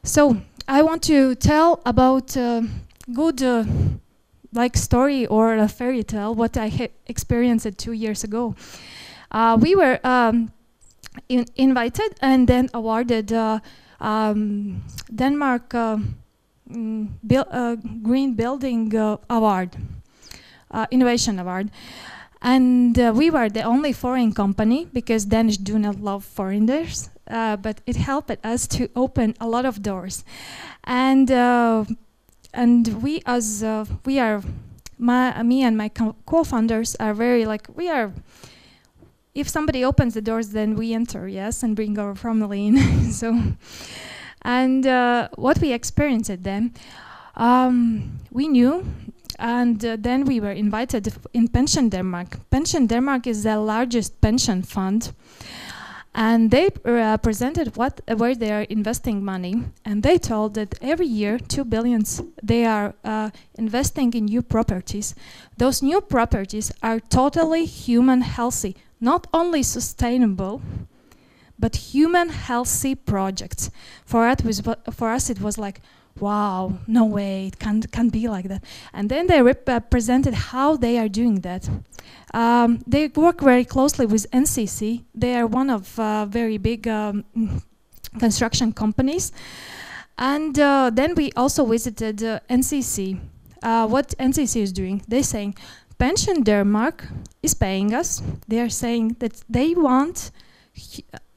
So I want to tell about good like story or a fairy tale what I experienced 2 years ago. We were invited and then awarded Denmark Green Building Award, Innovation Award. And we were the only foreign company because Danish do not love foreigners, but it helped us to open a lot of doors. And we are, me and my co-founders are very like, we are, if somebody opens the doors, then we enter, yes, and bring our family in. So, and what we experienced then, we knew, and then we were invited in Pension Denmark. Pension Denmark is the largest pension fund, and they presented where they are investing money, and they told that every year 2 billion they are investing in new properties. Those new properties are totally human healthy. Not only sustainable, but human healthy projects. For us, it was like, wow, no way, it can't be like that. And then they presented how they are doing that. They work very closely with NCC. They are one of very big construction companies. And then we also visited NCC. What NCC is doing? They're saying, Pension Denmark is paying us. They are saying that they want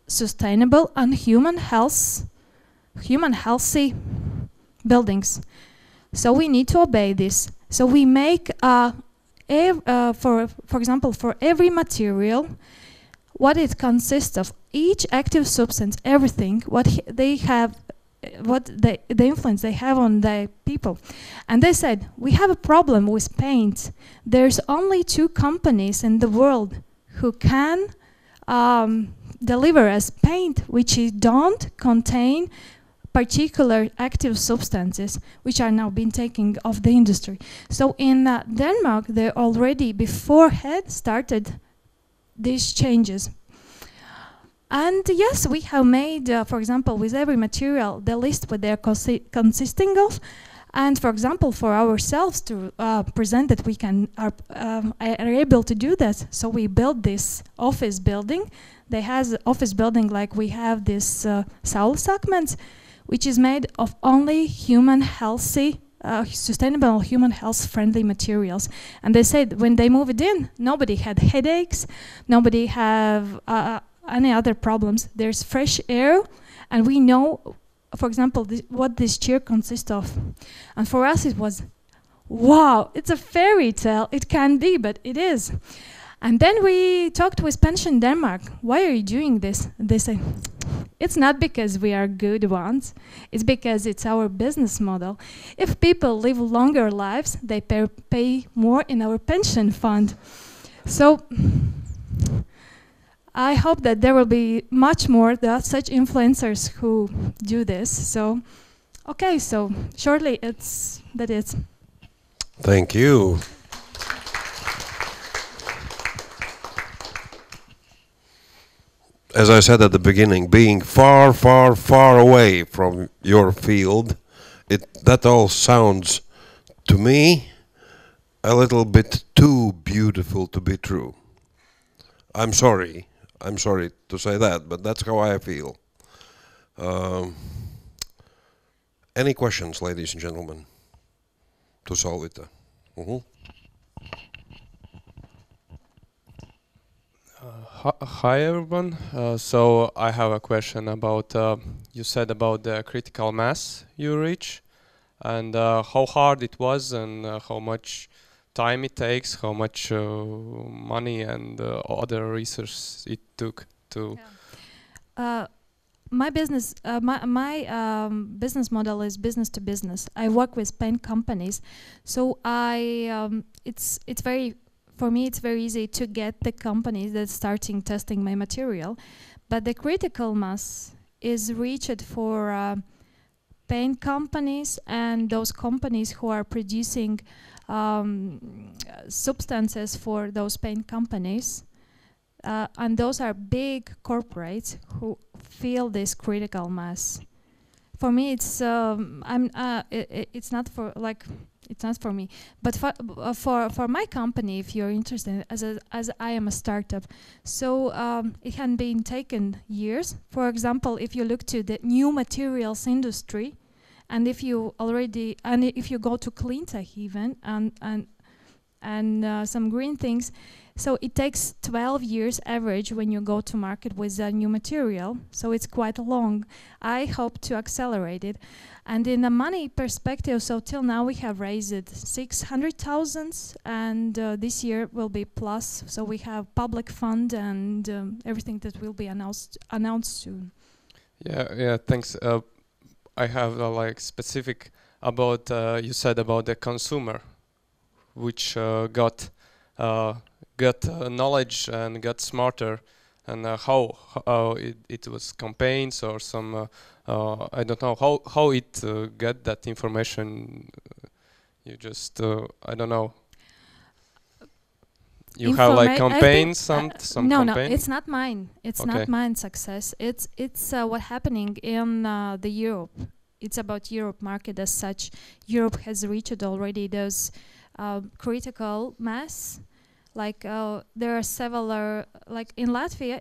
sustainable and human healthy buildings. So we need to obey this. So we make, for example, for every material, what it consists of, each active substance, everything, they have, the influence they have on the people. And they said, we have a problem with paint. There's only 2 companies in the world who can deliver us paint which don't contain particular active substances which are now being taken off the industry. So in Denmark, they already beforehand started these changes. And yes, we have made, for example, with every material, the list what they're consisting of. And for example, for ourselves to present that we are able to do that, so we built this office building. They has an office building like we have this Saulesakmens, which is made of only human healthy, sustainable human health friendly materials. And they said when they moved in, nobody had headaches, nobody have any other problems. There's fresh air, and we know, for example, what this chair consists of. And for us it was, wow, it's a fairy tale. It can be, but it is. And then we talked with Pension Denmark. Why are you doing this? They say, it's not because we are good ones. It's because it's our business model. If people live longer lives, they pay more in our pension fund. So I hope that there will be much more such influencers who do this. So, okay, so shortly that is. Thank you. As I said at the beginning, being far, far, far away from your field, that all sounds to me a little bit too beautiful to be true. I'm sorry to say that, but that's how I feel. Any questions, ladies and gentlemen, to Solvita? Hi everyone. So I have a question about, you said about the critical mass you reach, and how hard it was, and how much time it takes, how much money and other resources it took to. My business, my business model is business to business. I work with paint companies, so for me, it's very easy to get the companies that starting testing my material, but the critical mass is reached for paint companies and those companies who are producing substances for those paint companies, and those are big corporates who feel this critical mass. For me, it's it's not for it's not for me, but for my company, if you're interested, as I am a startup, so it has been taken years. For example, if you look to the new materials industry, and if you go to clean tech even and some green things, so it takes 12 years average when you go to market with a new material. So it's quite long. I hope to accelerate it. And in the money perspective, so till now we have raised 600,000, and this year will be plus. So we have public fund and everything that will be announced soon. Yeah, thanks. I have like specific about you said about the consumer, which got knowledge and got smarter, and how it was campaigns or some I don't know how it got that information. You just I don't know. You have like campaigns, some no, campaign? No, it's not mine. It's okay. not mine success. It's what happening in the Europe. It's about Europe market as such. Europe has reached already those critical mass. Like there are several, like in Latvia,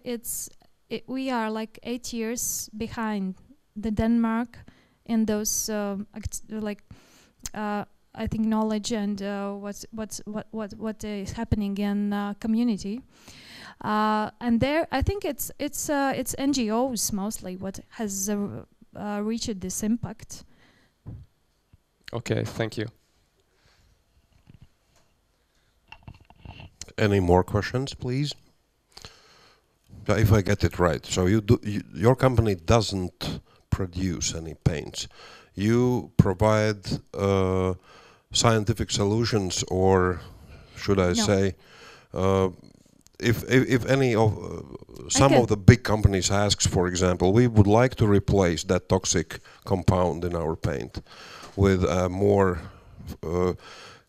we are like 8 years behind the Denmark in those I think knowledge and what is happening in community. And there, I think it's NGOs mostly what has reached this impact. Okay, thank you. Any more questions, please? If I get it right, so your company doesn't produce any paints. You provide scientific solutions, or should I say, if any of some of the big companies asks, for example, we would like to replace that toxic compound in our paint with a more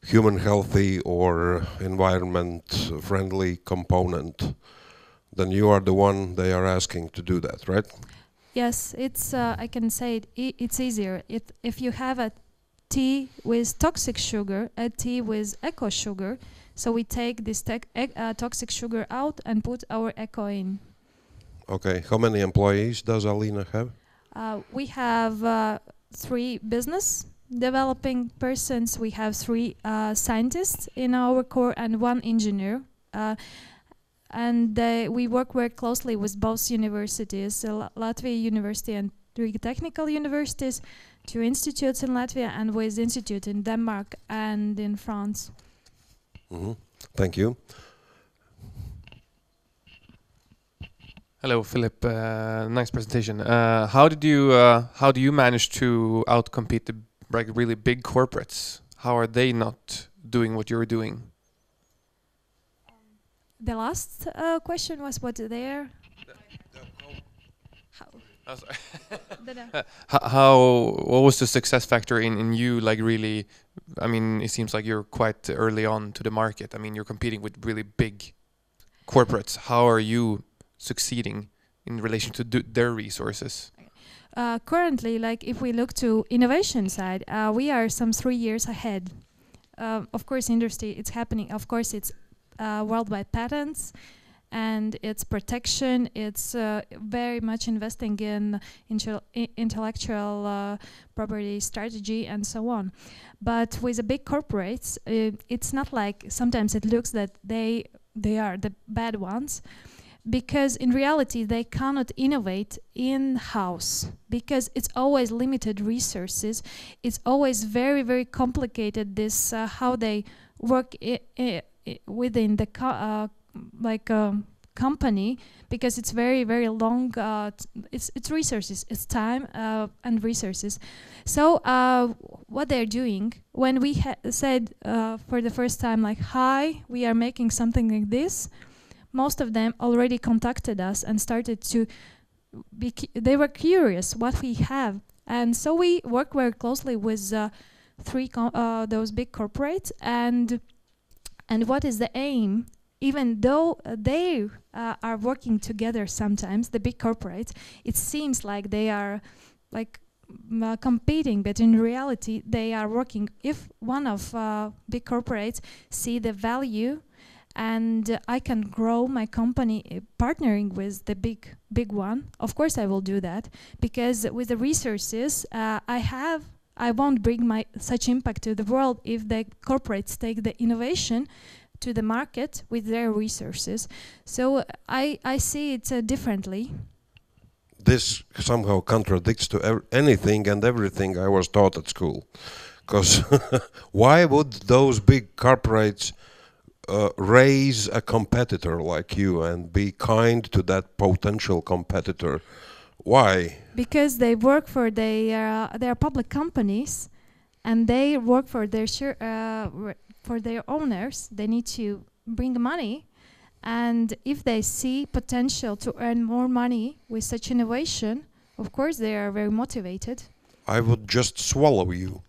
human healthy or environment friendly component, then you are the one they are asking to do that, right? Yes, it's I can say it's easier. If you have a tea with toxic sugar, a tea with eco sugar, so we take this toxic sugar out and put our eco in. Okay, how many employees does Alina have? We have 3 business developing persons. We have 3 scientists in our core and 1 engineer. And we work very closely with both universities, Latvia University and 3 technical universities, 2 institutes in Latvia, and with institute in Denmark and in France. Thank you. Hello, Philip. Nice presentation. How do you manage to outcompete the really big corporates? How are they not doing what you're doing? The last question was what there. What was the success factor in you, like, really? I mean, it seems like you're quite early on to the market. I mean, you're competing with really big corporates. How are you succeeding in relation to their resources? Currently, like, if we look to innovation side, we are some 3 years ahead. Of course, industry, it's happening. Of course, it's worldwide patents and its protection. It's very much investing in intellectual property strategy and so on. But with the big corporates, it's not like sometimes it looks that they are the bad ones, because in reality they cannot innovate in-house, because it's always limited resources. It's always very, very complicated, this how they work within the company, because it's very, very long. It's resources, it's time and resources. So what they're doing, when we said for the first time, like, hi, we are making something like this, most of them already contacted us and started to they were curious what we have. And so we work very closely with 3 those big corporates, and what is the aim? Even though they are working together sometimes, the big corporates, it seems like they are like competing, but in reality they are working. If one of big corporates see the value and I can grow my company partnering with the big one, of course I will do that, because with the resources I won't bring such impact to the world if the corporates take the innovation to the market with their resources. So I see it differently. This somehow contradicts to anything and everything I was taught at school. Because why would those big corporates raise a competitor like you and be kind to that potential competitor? Why? Because they work for their public companies, and they work for their for their owners. They need to bring money, and if they see potential to earn more money with such innovation, of course they are very motivated. I would just swallow you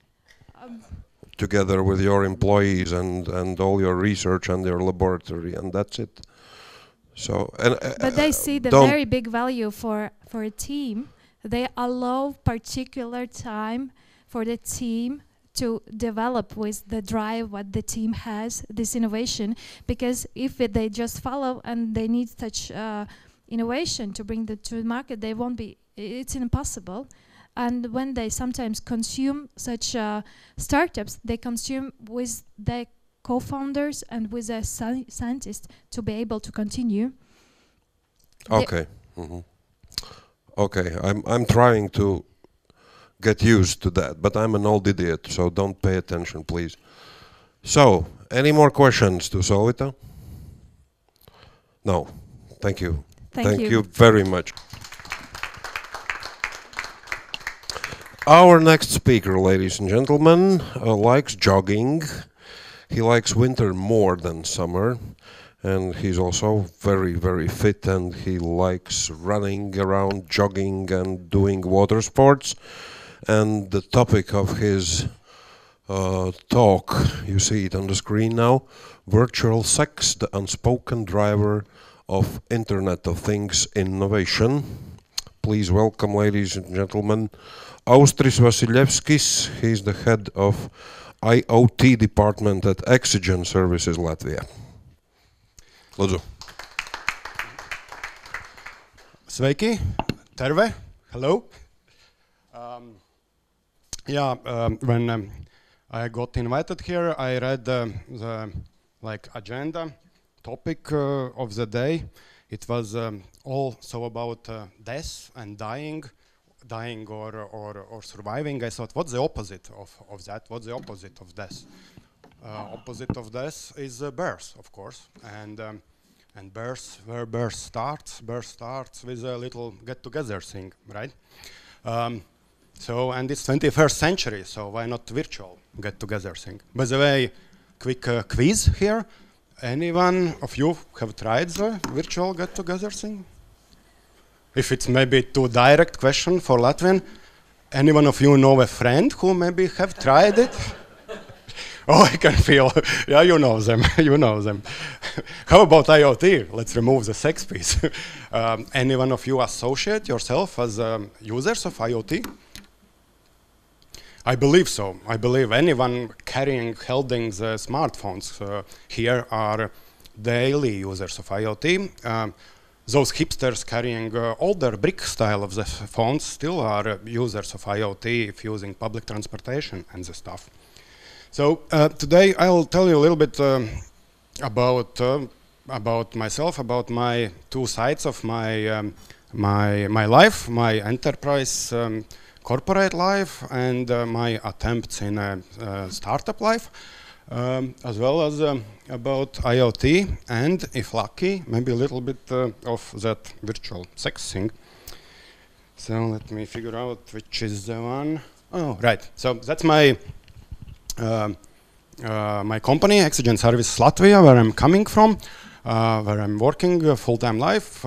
together with your employees and all your research and your laboratory, and that's it. So, but they see the very big value for a team. They allow particular time for the team to develop with the drive what the team has, this innovation, because if they just follow and they need such innovation to bring to the market, they won't be, it's impossible. And when they sometimes consume such startups, they consume with the co-founders and with the scientists to be able to continue. Okay. Okay, I'm trying to get used to that. But I'm an old idiot, so don't pay attention, please. So, any more questions to Solvita? No. Thank you. Thank you. you very much. Our next speaker, ladies and gentlemen, likes jogging. He likes winter more than summer. And he's also very, very fit, and he likes running around, jogging, and doing water sports. And the topic of his talk, you see it on the screen now, Virtual Sex, the Unspoken Driver of Internet of Things Innovation. Please welcome, ladies and gentlemen, Austris Vasiljevskis. He's the head of IoT department at Oxygen Services Latvia. Lūdzu. Sveiki, terve, hello. When I got invited here, I read the agenda topic of the day. It was also about death and dying or surviving. I thought, what's the opposite of that? What's the opposite of death? Opposite of death is birth, of course, and birth, where birth starts with a little get-together thing, right? And it's 21st century, so why not virtual get-together thing? By the way, quick quiz here. Anyone of you have tried the virtual get-together thing? If it's maybe too direct question for Latvian, anyone of you know a friend who maybe have tried it? Oh, I can feel, yeah, you know them, you know them. How about IoT? Let's remove the sex piece. Anyone of you associate yourself as users of IoT? I believe so. I believe anyone holding the smartphones here are daily users of IoT. Those hipsters carrying older brick style of the phones still are users of IoT if using public transportation and the stuff. So today I'll tell you a little bit about myself, about my two sides of my life, my enterprise corporate life, and my attempts in startup life, as well as about IoT, and if lucky, maybe a little bit of that virtual sex thing. So let me figure out which is the one. Oh, right. So that's my my company, Oxygen Services Latvia, where I'm coming from, where I'm working full-time life.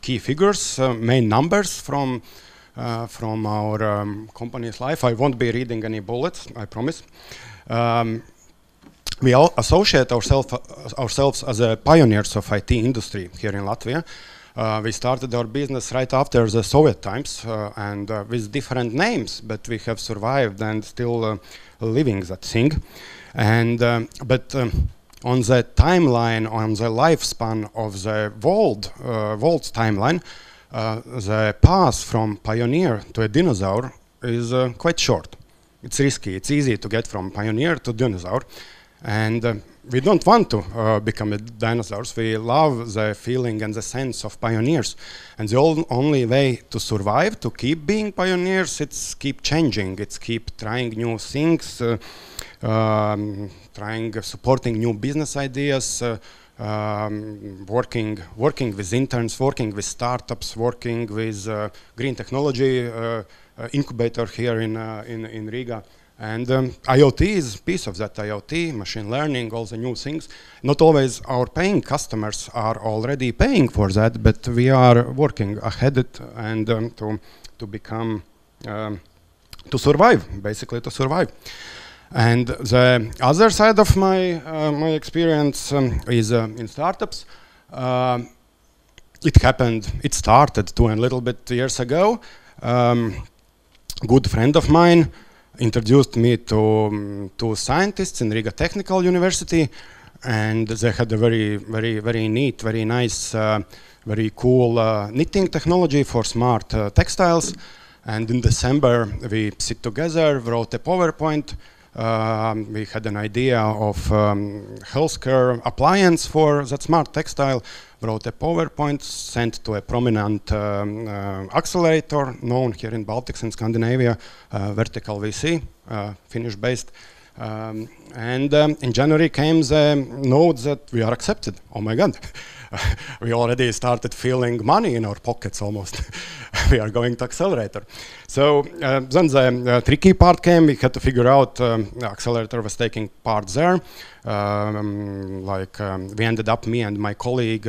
Key figures, main numbers from our company's life. I won't be reading any bullets, I promise. We all associate ourselves as pioneers of IT industry here in Latvia. We started our business right after the Soviet times and with different names, but we have survived and still living that thing. And but on the timeline, on the lifespan of the world's timeline, the path from pioneer to a dinosaur is quite short. It's risky. It's easy to get from pioneer to dinosaur. And we don't want to become dinosaurs. We love the feeling and the sense of pioneers. And the only way to survive, to keep being pioneers, it's keep changing. It's keep trying new things, supporting new business ideas, working with interns, working with startups, working with green technology incubator here in Riga. And IoT is a piece of that. IoT, machine learning, all the new things. Not always our paying customers are already paying for that, but we are working ahead it and to become, to survive, basically to survive. And the other side of my my experience is in startups. It started 2 and a little bit years ago. Good friend of mine introduced me to scientists in Riga Technical University, and they had a very neat, very nice, very cool knitting technology for smart textiles. And in December we sit together, wrote a PowerPoint, We had an idea of healthcare appliance for that smart textile, wrote a PowerPoint, sent to a prominent accelerator known here in Baltics and Scandinavia, Vertical VC, Finnish-based. And in January came the note that we are accepted. Oh my God. We already started feeling money in our pockets almost. We are going to accelerator. So then the tricky part came. We had to figure out the accelerator was taking part there. We ended up, me and my colleague,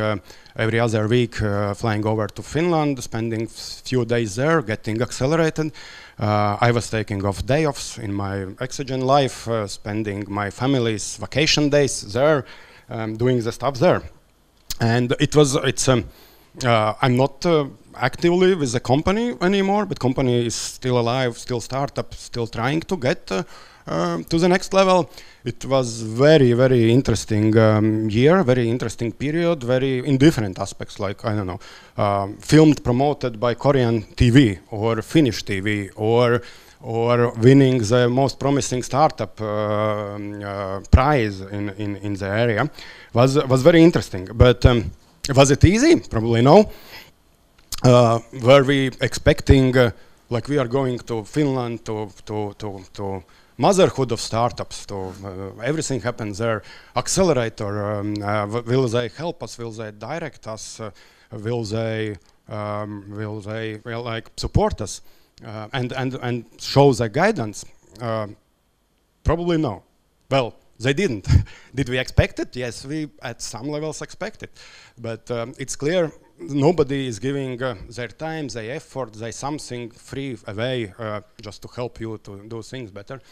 every other week flying over to Finland, spending few days there, getting accelerated. I was taking off day offs in my oxygen life, spending my family's vacation days there, doing the stuff there. And I'm not actively with the company anymore, but company is still alive, still startup, still trying to get to the next level. It was very, very interesting year, very interesting period, very in different aspects, like, I don't know, filmed, promoted by Korean TV or Finnish TV, or winning the most promising startup prize in the area was very interesting. But was it easy? Probably no. Were we expecting, like we are going to Finland to motherhood of startups, to everything happens there, accelerator, will they help us, will they direct us, will they like support us and show the guidance? Probably no. Well, they didn't. Did we expect it? Yes, we at some levels expect it, but it's clear nobody is giving their time, their effort, their something free away just to help you to do things better.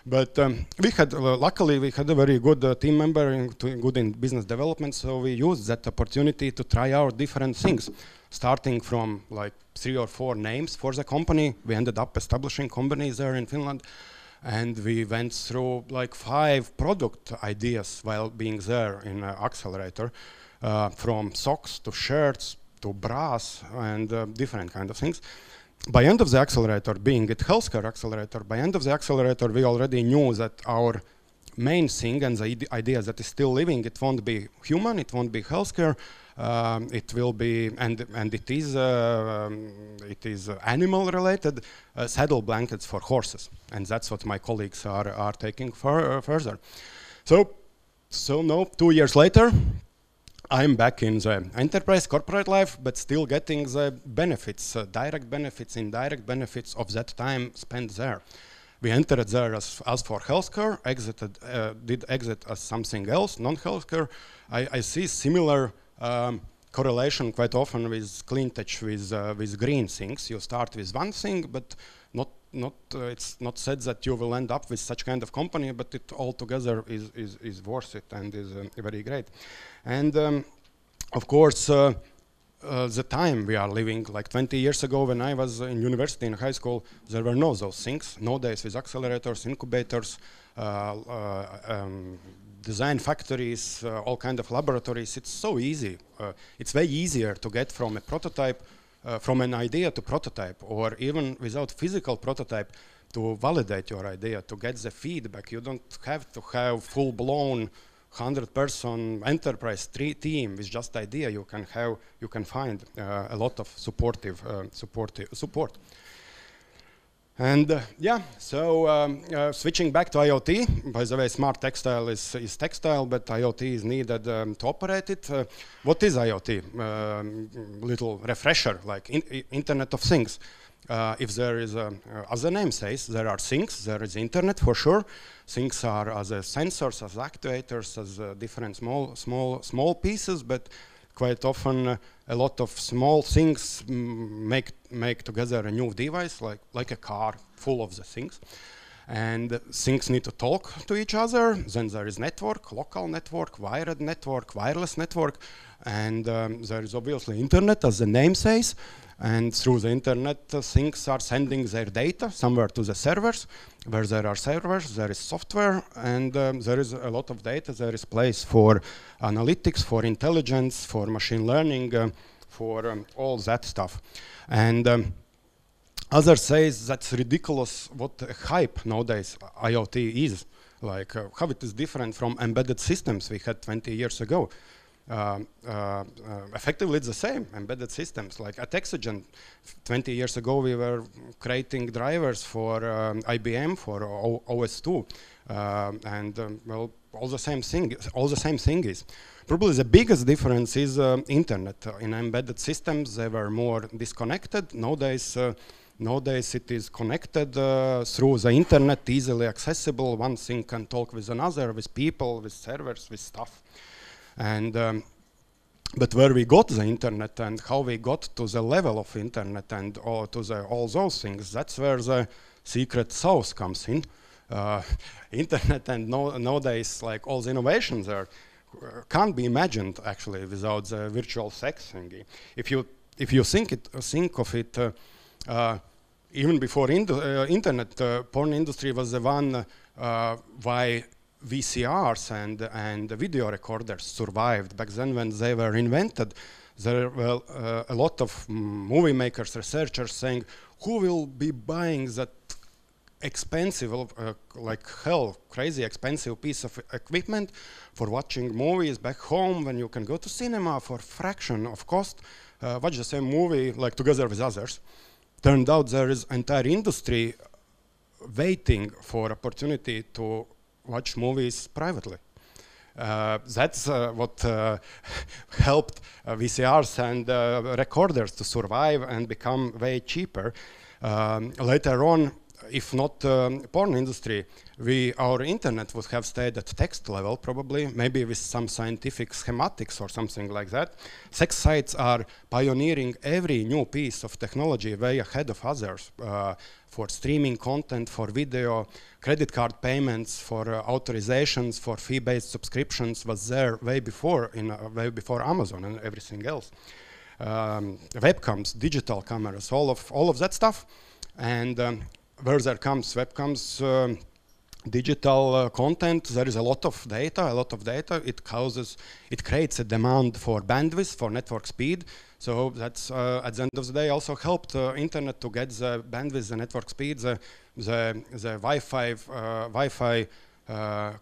But we had, luckily, we had a very good team member, good in business development, so we used that opportunity to try out different things, starting from like 3 or 4 names for the company. We ended up establishing companies there in Finland, and we went through like 5 product ideas while being there in Accelerator. From socks to shirts to bras and different kind of things. By end of the accelerator, being it healthcare accelerator, by end of the accelerator, we already knew that our main thing and the idea that is still living, it won't be human, it won't be healthcare, it will be, and it is animal related, saddle blankets for horses, and that's what my colleagues are taking further. So now 2 years later, I'm back in the enterprise corporate life, but still getting the benefits, direct benefits, indirect benefits of that time spent there. We entered there as for healthcare, did exit as something else, non-healthcare. I see similar correlation quite often with clean tech, with green things. You start with one thing, but it's not said that you will end up with such kind of company, but it altogether is worth it and is very great. And of course, the time we are living, like 20 years ago when I was in university, in high school, there were no those things. Nowadays with accelerators, incubators, design factories, all kind of laboratories, it's so easy. It's way easier to get from a prototype, from an idea to prototype, or even without physical prototype, to validate your idea, to get the feedback. You don't have to have full-blown 100-person enterprise team with just idea. You can find a lot of support. And yeah, so switching back to IoT. By the way, smart textile is textile, but IoT is needed to operate it. What is IoT? Little refresher, like Internet of Things. If there is, as the name says, there are things, there is internet for sure. Things are as sensors, as actuators, as different small pieces, but quite often a lot of small things make together a new device, like a car full of the things. And things need to talk to each other. Then there is network, local network, wired network, wireless network, and there is obviously internet, as the name says. And through the internet, things are sending their data somewhere to the servers. Where there are servers, there is software, and there is a lot of data. There is place for analytics, for intelligence, for machine learning, for all that stuff. And Others says that's ridiculous what hype nowadays IoT is. Like how it is different from embedded systems we had 20 years ago. Effectively it's the same, embedded systems. Like at Exogen, 20 years ago we were creating drivers for IBM for OS2. Well, all the same thing is. Probably the biggest difference is internet. In embedded systems they were more disconnected. Nowadays it is connected through the internet, easily accessible. One thing can talk with another, with people, with servers, with stuff. And but where we got the internet and how we got to the level of internet and to all those things, that's where the secret sauce comes in. Internet and nowadays, like all the innovations there, can't be imagined actually without the virtual sex thingy. If you think of it, even before internet, porn industry was the one why VCRs and video recorders survived. Back then when they were invented, there were a lot of movie makers, researchers saying, who will be buying that expensive, like hell, crazy expensive piece of equipment for watching movies back home when you can go to cinema for fraction of cost, watch the same movie like together with others. Turned out there is entire industry waiting for opportunity to watch movies privately. That's what helped VCRs and recorders to survive and become way cheaper. Later on, if not porn industry, our internet would have stayed at text level probably, maybe with some scientific schematics or something like that. Sex sites are pioneering every new piece of technology way ahead of others for streaming content, for video, credit card payments, for authorizations, for fee-based subscriptions was there way before Amazon and everything else. Webcams, digital cameras, all of that stuff, and where there comes webcams, digital content, there is a lot of data. It creates a demand for bandwidth, for network speed. So that's at the end of the day also helped internet to get the bandwidth, the network speed, the Wi-Fi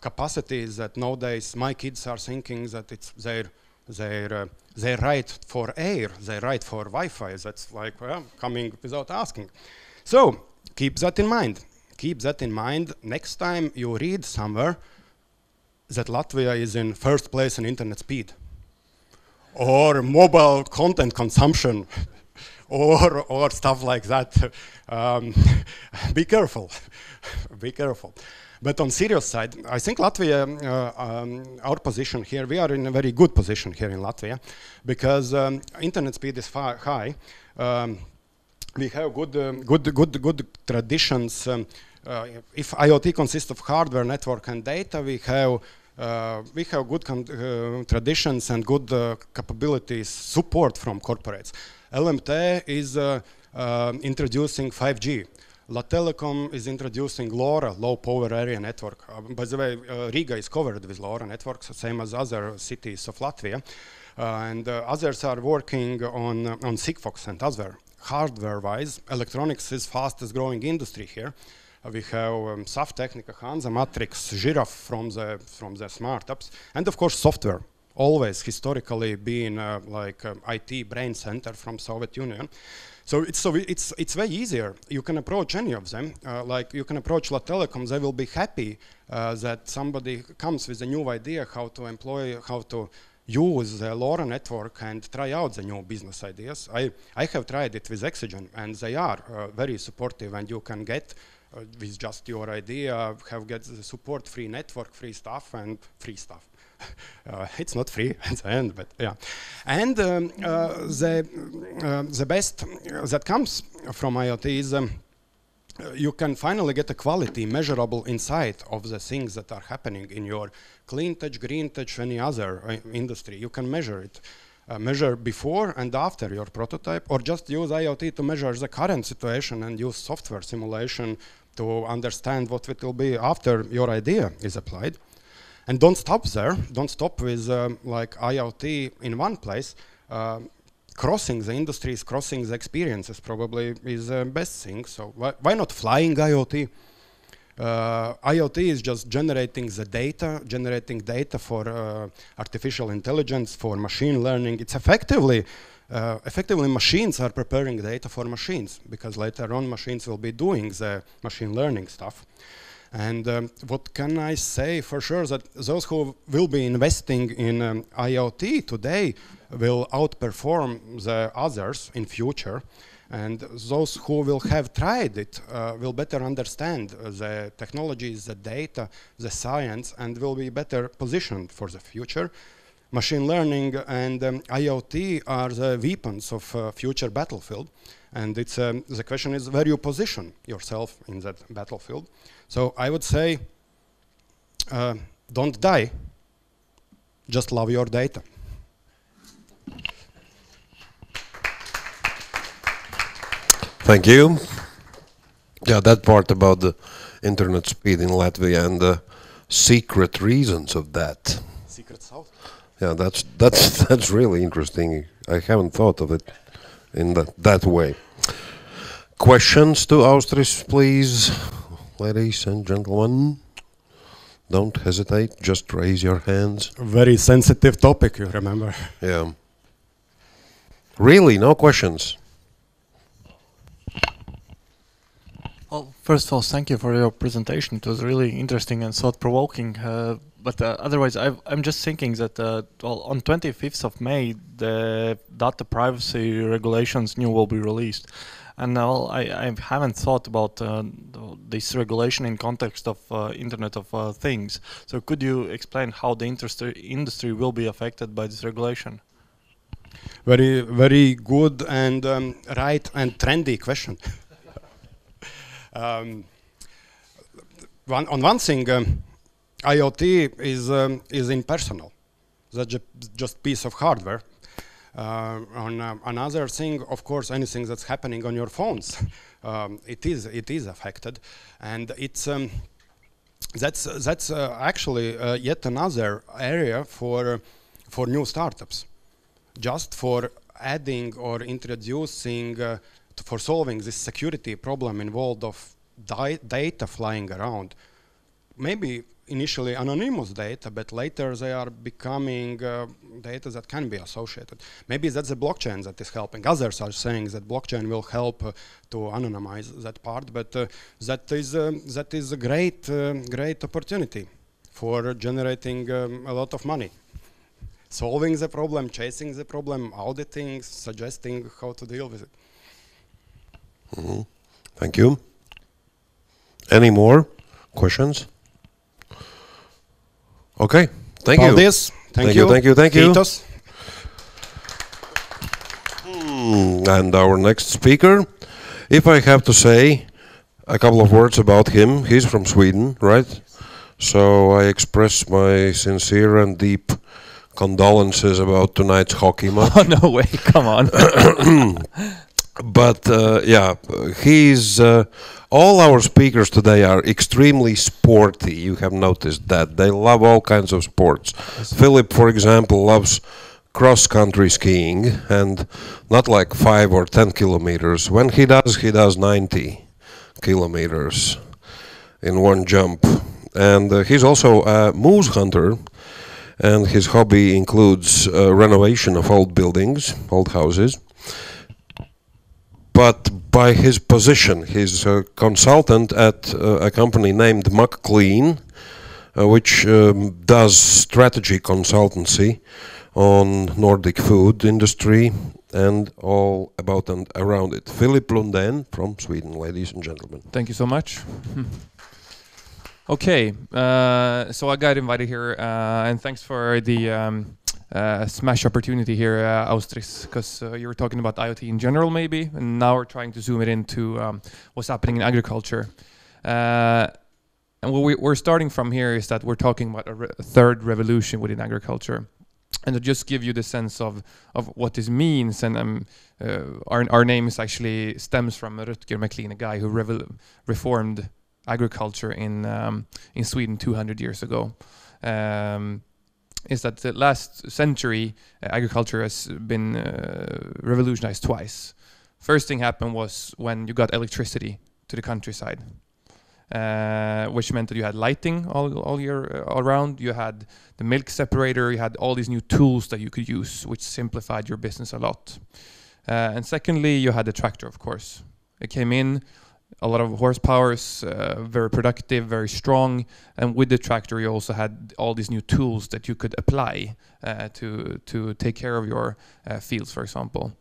capacities that nowadays my kids are thinking that it's their right for air, their right for Wi-Fi. That's like coming without asking. So keep that in mind. Keep that in mind next time you read somewhere that Latvia is in first place in internet speed, or mobile content consumption, or stuff like that. Be careful, be careful. But on serious side, I think Latvia, our position here, we are in a very good position here in Latvia, because internet speed is high. We have good traditions. If IoT consists of hardware, network, and data, we have good traditions and good capabilities, support from corporates. LMT is introducing 5G. La Telecom is introducing LoRa, low power area network. By the way, Riga is covered with LoRa networks, same as other cities of Latvia. And others are working on Sigfox and other. Hardware-wise, electronics is fastest growing industry here. We have Saftechnica, Hansa, Matrix, Giraffe from the startups, and of course software. Always historically been like IT brain center from Soviet Union. So it's way easier. You can approach any of them. Like you can approach La Telecom. They will be happy that somebody comes with a new idea how to use the LoRa network and try out the new business ideas. I have tried it with Exogen, and they are very supportive, and you can get with just your idea, get the support, free network, free stuff, and free stuff. It's not free at the end, but yeah. And the best that comes from IoT is you can finally get a quality, measurable insight of the things that are happening in your clean tech, green tech, any other industry. You can measure it. Measure before and after your prototype, or just use IoT to measure the current situation and use software simulation to understand what it will be after your idea is applied. And don't stop there. Don't stop with like IoT in one place. crossing the industries, crossing the experiences probably is the best thing. So why not flying IoT? IoT is just generating data for artificial intelligence, for machine learning. It's effectively machines are preparing data for machines, because later on machines will be doing the machine learning stuff. And what can I say for sure, that those who will be investing in IoT today will outperform the others in future. And those who will have tried it will better understand the technologies, the data, the science, and will be better positioned for the future. Machine learning and IoT are the weapons of future battlefield. And it's, the question is where you position yourself in that battlefield. So I would say, don't die, just love your data. Thank you. Yeah, that part about the internet speed in Latvia and the secret reasons of that. Secret sauce? Yeah, that's really interesting. I haven't thought of it in that way. Questions to Austris, please, ladies and gentlemen. Don't hesitate, just raise your hands. Very sensitive topic, you remember. Yeah. Really, no questions? Well, first of all, thank you for your presentation. It was really interesting and thought-provoking. But otherwise, I'm just thinking that well, on 25th of May, the data privacy regulations new will be released. And I haven't thought about this regulation in context of Internet of Things. So could you explain how the industry will be affected by this regulation? Very, very good and right and trendy question. On one thing, IoT is impersonal. That's just piece of hardware. On another thing, of course, anything that's happening on your phones, it is affected, and it's that's actually yet another area for new startups, just for adding or introducing for solving this security problem involved of data flying around. Maybe initially anonymous data, but later they are becoming data that can be associated. Maybe that's the blockchain that is helping. Others are saying that blockchain will help to anonymize that part, but that is a great opportunity for generating a lot of money. Solving the problem, chasing the problem, auditing, suggesting how to deal with it. Mm-hmm. Thank you. Any more questions? Okay, thank you. Thank you. Kiitos. And our next speaker, if I have to say a couple of words about him, he's from Sweden, right? So I express my sincere and deep condolences about tonight's hockey match. Oh, no way, come on. But yeah, he's all our speakers today are extremely sporty. You have noticed that they love all kinds of sports. Philip, for example, loves cross-country skiing, and not like 5 or 10 kilometers. When he does 90 kilometers in one jump. And he's also a moose hunter, and his hobby includes renovation of old buildings, old houses. But by his position, he's a consultant at a company named McLean, which does strategy consultancy on Nordic food industry and all about and around it. Philip Lundén from Sweden, ladies and gentlemen. Thank you so much. Okay, so I got invited here, and thanks for the smash opportunity here, Austris, because you were talking about IoT in general maybe, and now we're trying to zoom it into what's happening in agriculture. And what we're starting from here is that we're talking about a third revolution within agriculture. And to just give you the sense of what this means, and our name is actually stems from Rutger McLean, a guy who reformed agriculture in Sweden 200 years ago. is that the last century agriculture has been revolutionized twice. First thing happened was when you got electricity to the countryside, which meant that you had lighting all year around. You had the milk separator. You had all these new tools that you could use, which simplified your business a lot. And secondly, you had the tractor, of course. It came in, a lot of horsepower, very productive, very strong. And with the tractor, you also had all these new tools that you could apply to take care of your fields, for example.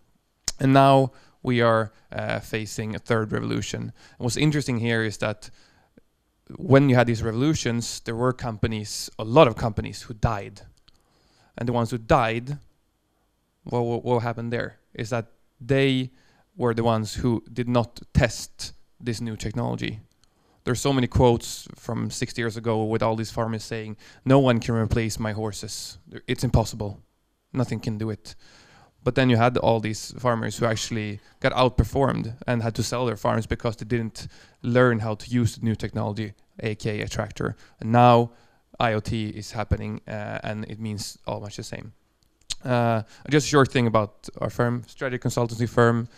And now we are facing a third revolution. And what's interesting here is that when you had these revolutions, there were companies, a lot of companies, who died. And the ones who died, what happened there is that they were the ones who did not test this new technology. There's so many quotes from 60 years ago with all these farmers saying, no one can replace my horses. It's impossible. Nothing can do it. But then you had all these farmers who actually got outperformed and had to sell their farms because they didn't learn how to use the new technology, aka a tractor. And now IoT is happening and it means all much the same. Just a short thing about our firm, strategy consultancy firm,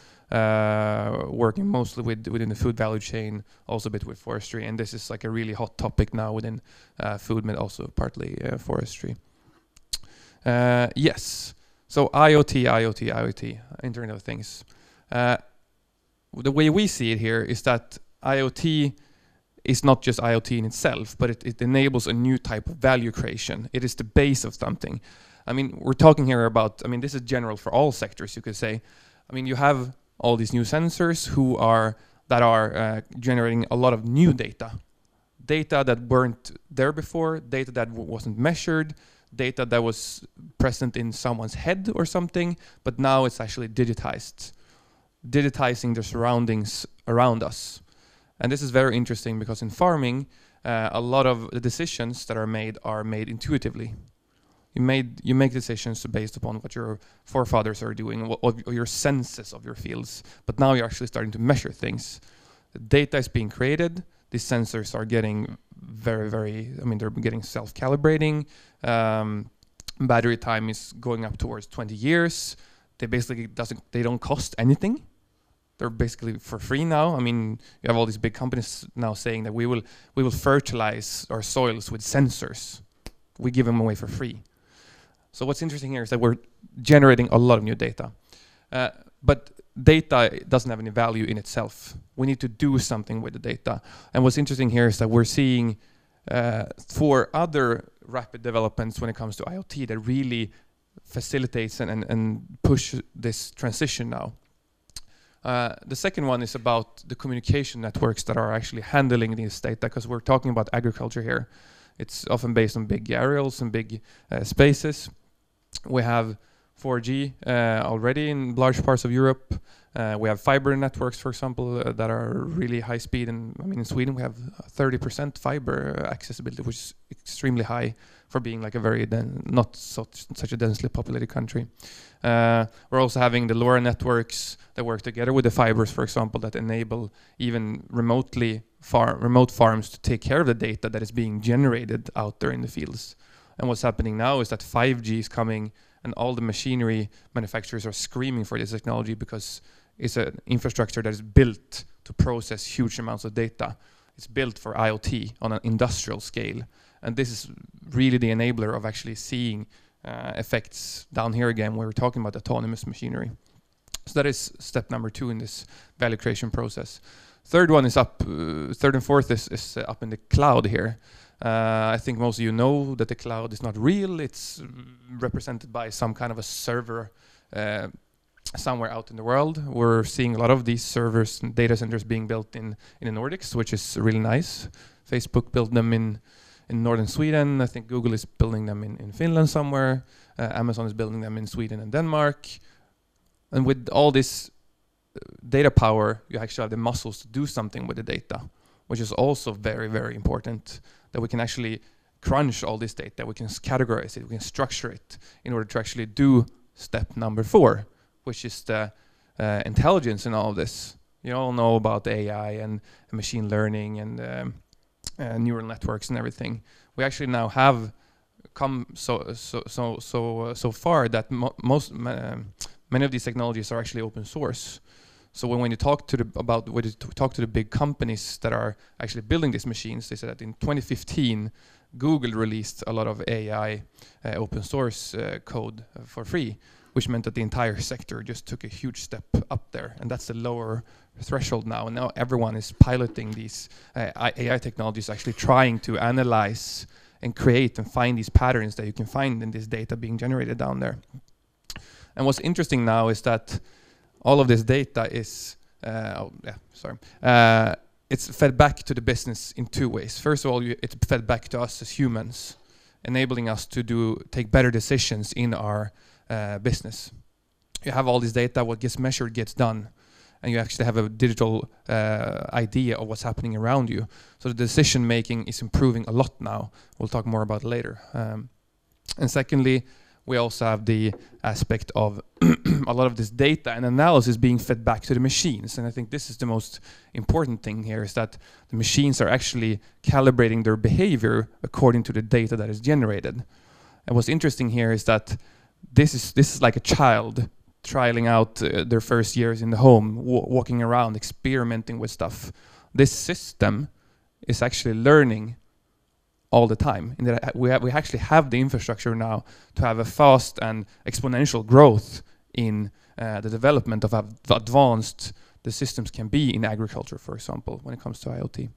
working mostly within the food value chain, also a bit with forestry, and this is like a really hot topic now within food, but also partly forestry. Yes, so IoT, Internet of Things. The way we see it here is that IoT is not just IoT in itself, but it enables a new type of value creation. It is the base of something. I mean, we're talking here about, I mean, this is general for all sectors, you could say. I mean, you have all these new sensors that are generating a lot of new data. Data that weren't there before, data that wasn't measured, data that was present in someone's head or something, but now it's actually digitized. Digitizing the surroundings around us. And this is very interesting because in farming, a lot of the decisions that are made intuitively. You make decisions based upon what your forefathers are doing, what your senses of your fields. But now you're actually starting to measure things. The data is being created. These sensors are getting they're getting self-calibrating. Battery time is going up towards 20 years. They don't cost anything. They're basically for free now. I mean, you have all these big companies now saying that we will fertilize our soils with sensors. We give them away for free. So what's interesting here is that we're generating a lot of new data. But data doesn't have any value in itself. We need to do something with the data. And what's interesting here is that we're seeing for other rapid developments when it comes to IoT that really facilitates and push this transition now. The second one is about the communication networks that are actually handling this data, because we're talking about agriculture here. It's often based on big areals and big spaces. We have 4G already in large parts of Europe. We have fiber networks, for example, that are really high speed. And I mean, in Sweden, we have 30% fiber accessibility, which is extremely high for being like a very not such a densely populated country. We're also having the LoRa networks that work together with the fibers, for example, that enable even remote farms to take care of the data that is being generated out there in the fields. And what's happening now is that 5G is coming and all the machinery manufacturers are screaming for this technology because it's an infrastructure that is built to process huge amounts of data. It's built for IoT on an industrial scale. And this is really the enabler of actually seeing effects down here again where we're talking about autonomous machinery. So that is step number 2 in this value creation process. Third one is third and fourth is up in the cloud here. I think most of you know that the cloud is not real. It's represented by some kind of a server somewhere out in the world. We're seeing a lot of these servers and data centers being built in the Nordics, which is really nice. Facebook built them in northern Sweden. I think Google is building them in Finland somewhere. Amazon is building them in Sweden and Denmark. And with all this data power, you actually have the muscles to do something with the data, which is also very, very important, that we can actually crunch all this data, we can categorize it, we can structure it in order to actually do step number 4, which is the intelligence in all of this. You all know about AI and machine learning and neural networks and everything. We actually now have come so far that many of these technologies are actually open source. So when you talk to the big companies that are actually building these machines, they said that in 2015, Google released a lot of AI open source code for free, which meant that the entire sector just took a huge step up there, and that's the lower threshold now. And now everyone is piloting these AI technologies, actually trying to analyze and create and find these patterns that you can find in this data being generated down there. And what's interesting now is that all of this data is, it's fed back to the business in two ways. First of all, it's fed back to us as humans, enabling us to take better decisions in our business. You have all this data, what gets measured gets done, and you actually have a digital idea of what's happening around you. So the decision making is improving a lot now. We'll talk more about it later. And secondly, we also have the aspect of a lot of this data and analysis being fed back to the machines. And I think this is the most important thing here, is that the machines are actually calibrating their behavior according to the data that is generated. And what's interesting here is that this is like a child trialing out their first years in the home, walking around, experimenting with stuff. This system is actually learning all the time. And that we actually have the infrastructure now to have a fast and exponential growth in the development of advanced the systems can be in agriculture, for example, when it comes to IoT.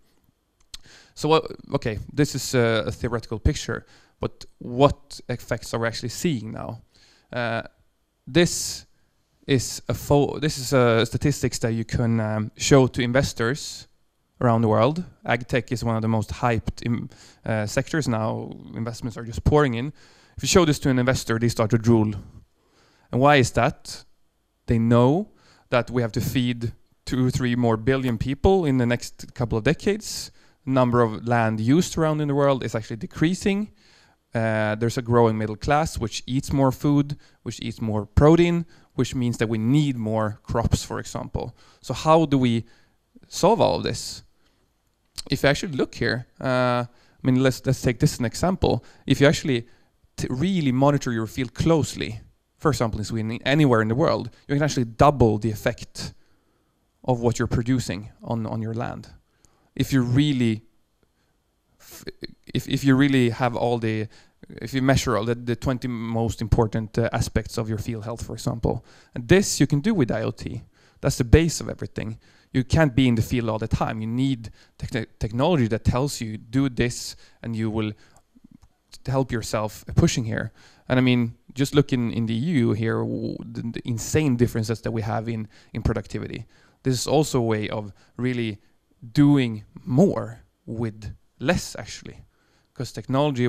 So okay, this is a theoretical picture, but what effects are we actually seeing now? This is statistics that you can show to investors around the world. Agtech is one of the most hyped sectors now. Investments are just pouring in. If you show this to an investor, they start to drool. And why is that? They know that we have to feed 2 or 3 more billion people in the next couple of decades. The number of land used around in the world is actually decreasing. There's a growing middle class which eats more food, which eats more protein, which means that we need more crops, for example. So how do we solve all of this? If you actually look here, I mean, let's take this as an example. If you actually really monitor your field closely, for example, in Sweden, anywhere in the world, you can actually double the effect of what you're producing on your land. If you really have all the, if you measure all the 20 most important aspects of your field health, for example. And this you can do with IoT. That's the base of everything. You can't be in the field all the time. You need technology that tells you, do this, and you will help yourself pushing here. And I mean, just look in the EU here, the insane differences that we have in productivity. This is also a way of really doing more with less, actually. Because technology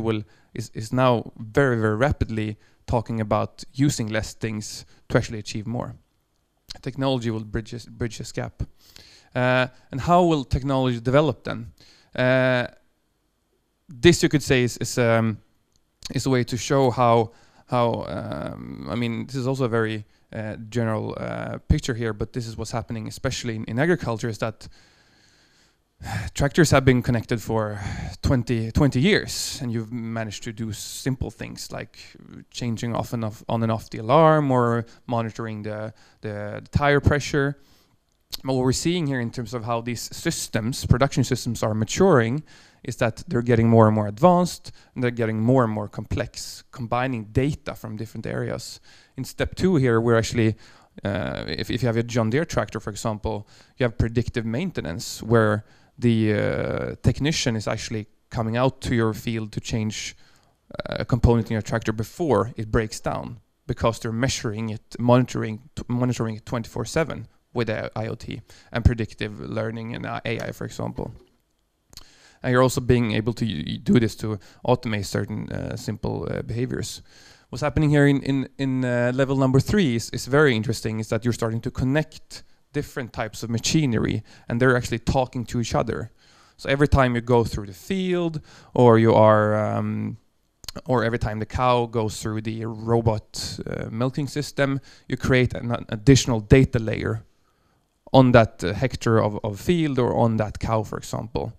is now very, very rapidly talking about using less things to actually achieve more. Technology will bridge this gap. And how will technology develop then? This, you could say, is a way to show how I mean, this is also a very general picture here, but this is what's happening, especially in agriculture, is that tractors have been connected for 20 years, and you've managed to do simple things like changing on and off the alarm or monitoring the tire pressure. But what we're seeing here in terms of how these systems, production systems, are maturing is that they're getting more and more advanced, and they're getting more and more complex, combining data from different areas. In step 2 here, we're actually, if you have a John Deere tractor, for example, you have predictive maintenance, where the technician is actually coming out to your field to change a component in your tractor before it breaks down, because they're measuring it, monitoring it 24/7 with IoT and predictive learning and AI, for example. And you're also being able to do this to automate certain simple behaviors. What's happening here in level number 3 is very interesting, is that you're starting to connect different types of machinery, and they're actually talking to each other. So every time you go through the field, or you are, or every time the cow goes through the robot milking system, you create an additional data layer on that hectare of field, or on that cow, for example.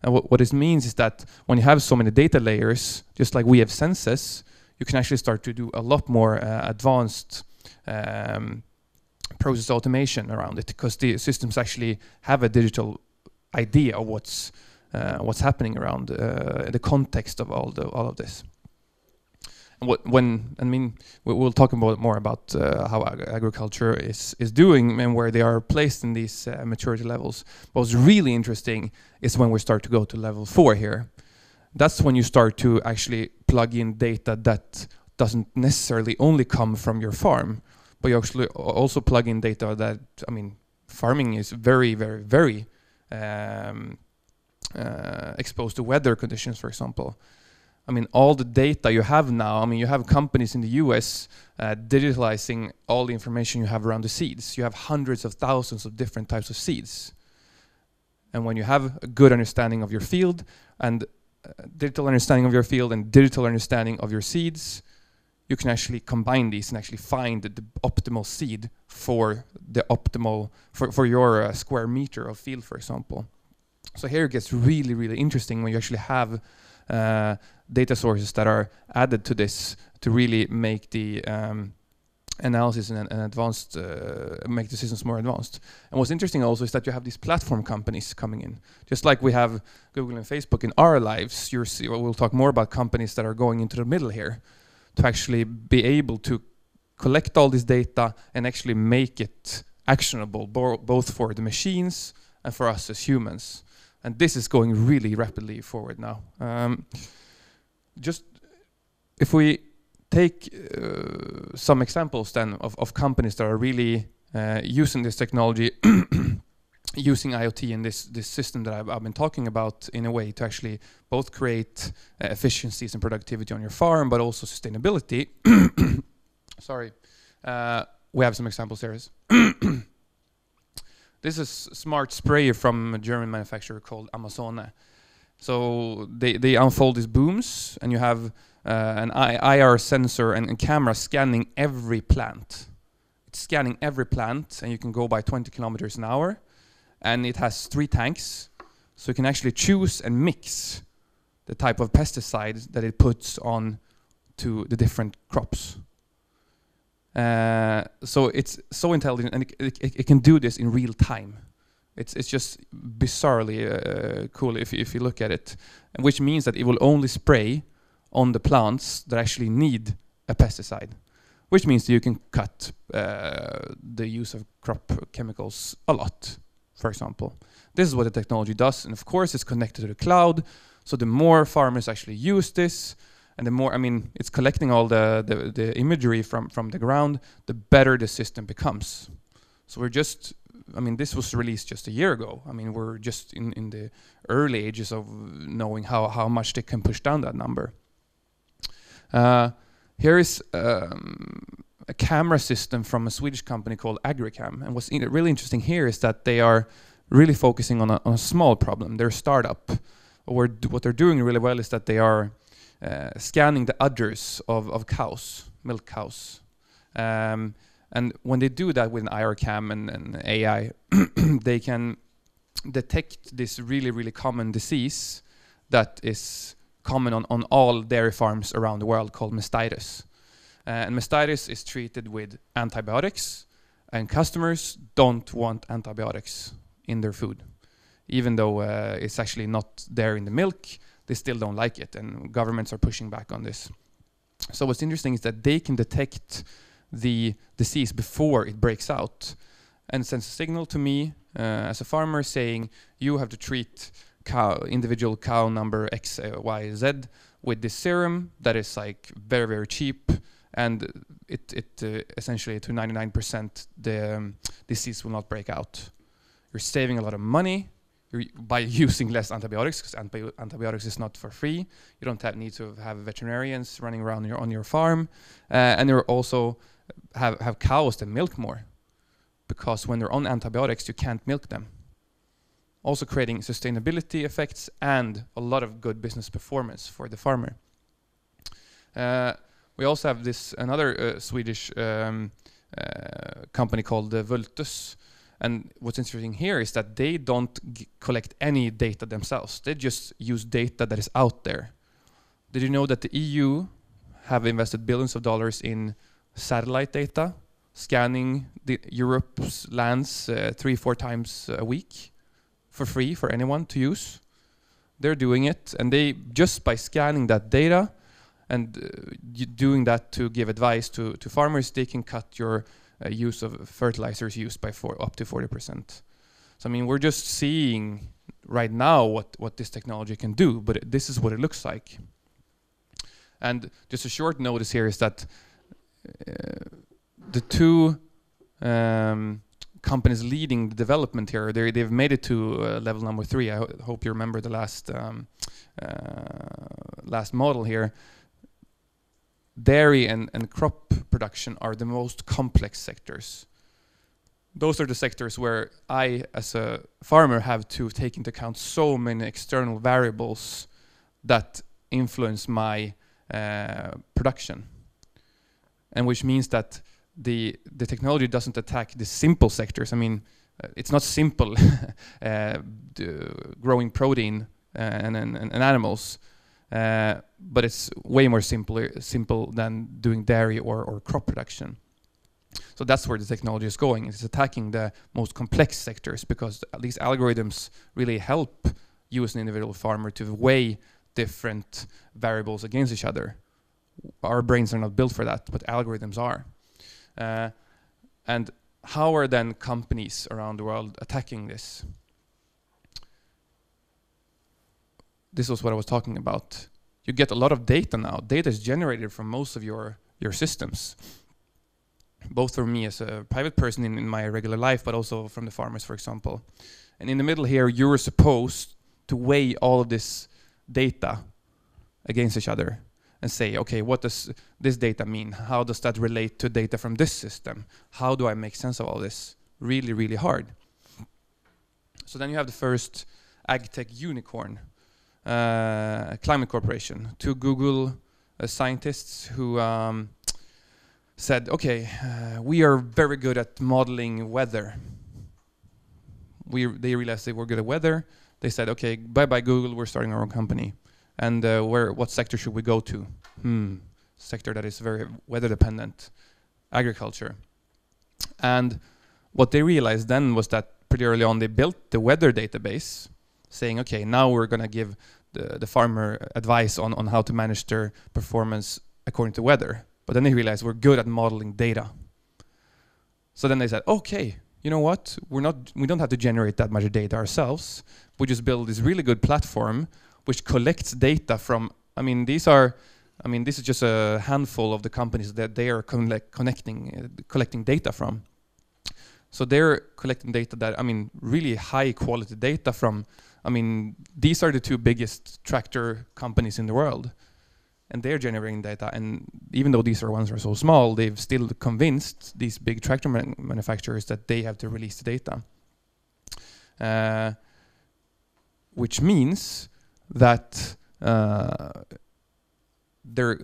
And what this means is that when you have so many data layers, just like we have senses, you can actually start to do a lot more advanced process automation around it, because the systems actually have a digital idea of what's happening around the context of all of this. And we'll talk more about how agriculture is doing and where they are placed in these maturity levels. But what's really interesting is when we start to go to level 4 here. That's when you start to actually plug in data that doesn't necessarily only come from your farm, but you actually also plug in data that, farming is very, very, very exposed to weather conditions, for example. All the data you have now, you have companies in the US digitalizing all the information you have around the seeds. You have hundreds of thousands of different types of seeds. And when you have a good understanding of your field and digital understanding of your field and digital understanding of your seeds, you can actually combine these and actually find the optimal seed for the optimal, for your square meter of field, for example. So here it gets really, really interesting when you actually have data sources that are added to this to really make the analysis and advanced, make decisions more advanced. And what's interesting also is that you have these platform companies coming in. Just like we have Google and Facebook in our lives, we'll talk more about companies that are going into the middle here to actually be able to collect all this data and actually make it actionable, both for the machines and for us as humans. And this is going really rapidly forward now. Just if we take some examples then of companies that are really using this technology, using IoT in this system that I've been talking about in a way to actually both create efficiencies and productivity on your farm, but also sustainability. Sorry, we have some examples here. This is a smart sprayer from a German manufacturer called Amazone. So they unfold these booms, and you have an IR sensor and camera scanning every plant. It's scanning every plant, and you can go by 20 kilometers an hour. And it has 3 tanks, so you can actually choose and mix the type of pesticides that it puts on to the different crops. So it's so intelligent, and it can do this in real time. It's just bizarrely cool if you look at it, and which means that it will only spray on the plants that actually need a pesticide, which means that you can cut the use of crop chemicals a lot, for example. This is what the technology does, and of course it's connected to the cloud, so the more farmers actually use this, and the more, it's collecting all the imagery from the ground, the better the system becomes. So we're just, this was released just a year ago. We're just in the early ages of knowing how much they can push down that number. Here is a camera system from a Swedish company called Agricam. And what's really interesting here is that they are really focusing on a small problem. They're a startup. What they're doing really well is that they are scanning the udders of cows, milk cows. And when they do that with an IR cam and AI, they can detect this really, really common disease that is common on all dairy farms around the world called mastitis. And mastitis is treated with antibiotics, and customers don't want antibiotics in their food. Even though it's actually not there in the milk, they still don't like it, and governments are pushing back on this. So what's interesting is that they can detect the disease before it breaks out and sends a signal to me as a farmer saying, you have to treat individual cow number X, Y, Z with this serum that is like very, very cheap, and it essentially to 99% the disease will not break out. You're saving a lot of money by using less antibiotics, because antibiotics is not for free. You don't need to have veterinarians running around on your farm, and you also have cows that milk more, because when they're on antibiotics you can't milk them. Also creating sustainability effects and a lot of good business performance for the farmer. We also have another Swedish company called Vultus, And what's interesting here is that they don't collect any data themselves. They just use data that is out there. Did you know that the EU have invested billions of dollars in satellite data, scanning Europe's lands 3-4 times a week for free for anyone to use? They're doing it, and they just by scanning that data and doing that to give advice to farmers, they can cut your use of fertilizers used by up to 40%. So I mean, we're just seeing right now what this technology can do, but this is what it looks like. And just a short notice here is that the two companies leading the development here, they've made it to level number 3. I hope you remember the last model here. Dairy and crop production are the most complex sectors. Those are the sectors where I, as a farmer, have to take into account so many external variables that influence my production, and which means that the technology doesn't attack the simple sectors. I mean, it's not simple growing protein and animals, but it's way more simple than doing dairy or crop production. So that's where the technology is going. It's attacking the most complex sectors, because these algorithms really help you as an individual farmer to weigh different variables against each other. Our brains are not built for that, but algorithms are. And how are then companies around the world attacking this? This was what I was talking about. You get a lot of data now. Data is generated from most of your systems, both from me as a private person in my regular life, but also from the farmers, for example. And in the middle here, you're supposed to weigh all of this data against each other and say, okay, what does this data mean? How does that relate to data from this system? How do I make sense of all this? Really, really hard. So then you have the first ag-tech unicorn, Climate Corporation, 2 Google scientists who said, okay, we are very good at modeling weather. They realized they were good at weather. They said, okay, bye-bye Google, we're starting our own company. And what sector should we go to? Sector that is very weather dependent, agriculture. And what they realized then was that pretty early on they built the weather database, saying, okay, now we're going to give the farmer advice on how to manage their performance according to weather. But then they realized we're good at modeling data. So then they said, okay, you know what? We don't have to generate that much data ourselves. We just build this really good platform which collects data from, this is just a handful of the companies that they are collecting data from. So they're collecting data that, really high quality data from, these are the 2 biggest tractor companies in the world. And they're generating data, and even though these ones are so small, they've still convinced these big tractor manufacturers that they have to release the data. Which means that they're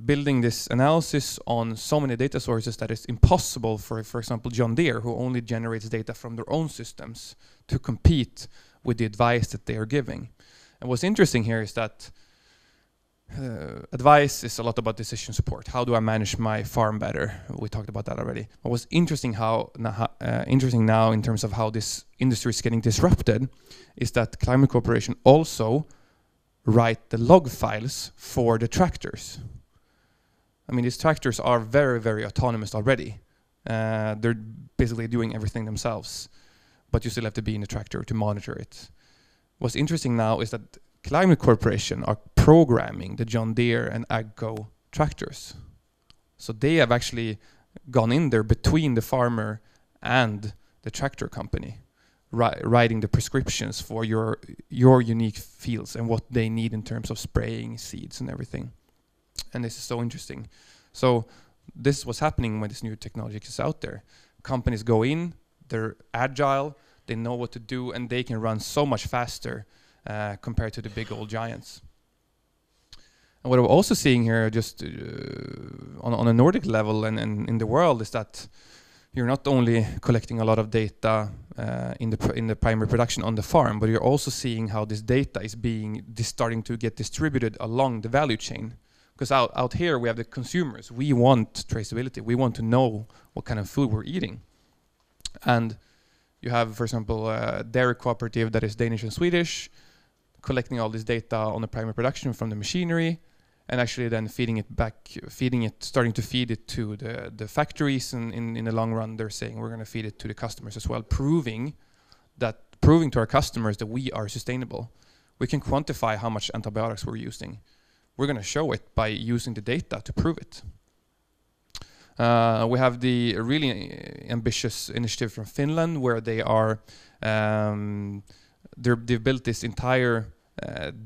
building this analysis on so many data sources that it's impossible for example, John Deere, who only generates data from their own systems, to compete with the advice that they are giving. And what's interesting here is that advice is a lot about decision support. How do I manage my farm better? We talked about that already. What was interesting now in terms of how this industry is getting disrupted is that Climate Corporation also write the log files for the tractors. These tractors are very, very autonomous already. They're basically doing everything themselves, but you still have to be in the tractor to monitor it. What's interesting now is that Climate Corporation are programming the John Deere and AGCO tractors. So they have actually gone in there between the farmer and the tractor company, writing the prescriptions for your unique fields and what they need in terms of spraying, seeds and everything. And this is so interesting. So this is what's happening when this new technology is out there. Companies go in, they're agile, they know what to do, and they can run so much faster compared to the big old giants. And what we're also seeing here, just on a Nordic level and in the world, is that you're not only collecting a lot of data in the primary production on the farm, but you're also seeing how this data is starting to get distributed along the value chain. Because out here we have the consumers. We want traceability. We want to know what kind of food we're eating. And you have, for example, a dairy cooperative that is Danish and Swedish, collecting all this data on the primary production from the machinery, and actually then starting to feed it to the factories, and in the long run they're saying we're going to feed it to the customers as well, proving to our customers that we are sustainable. We can quantify how much antibiotics we're using. We're going to show it by using the data to prove it. We have the really ambitious initiative from Finland where they've built this entire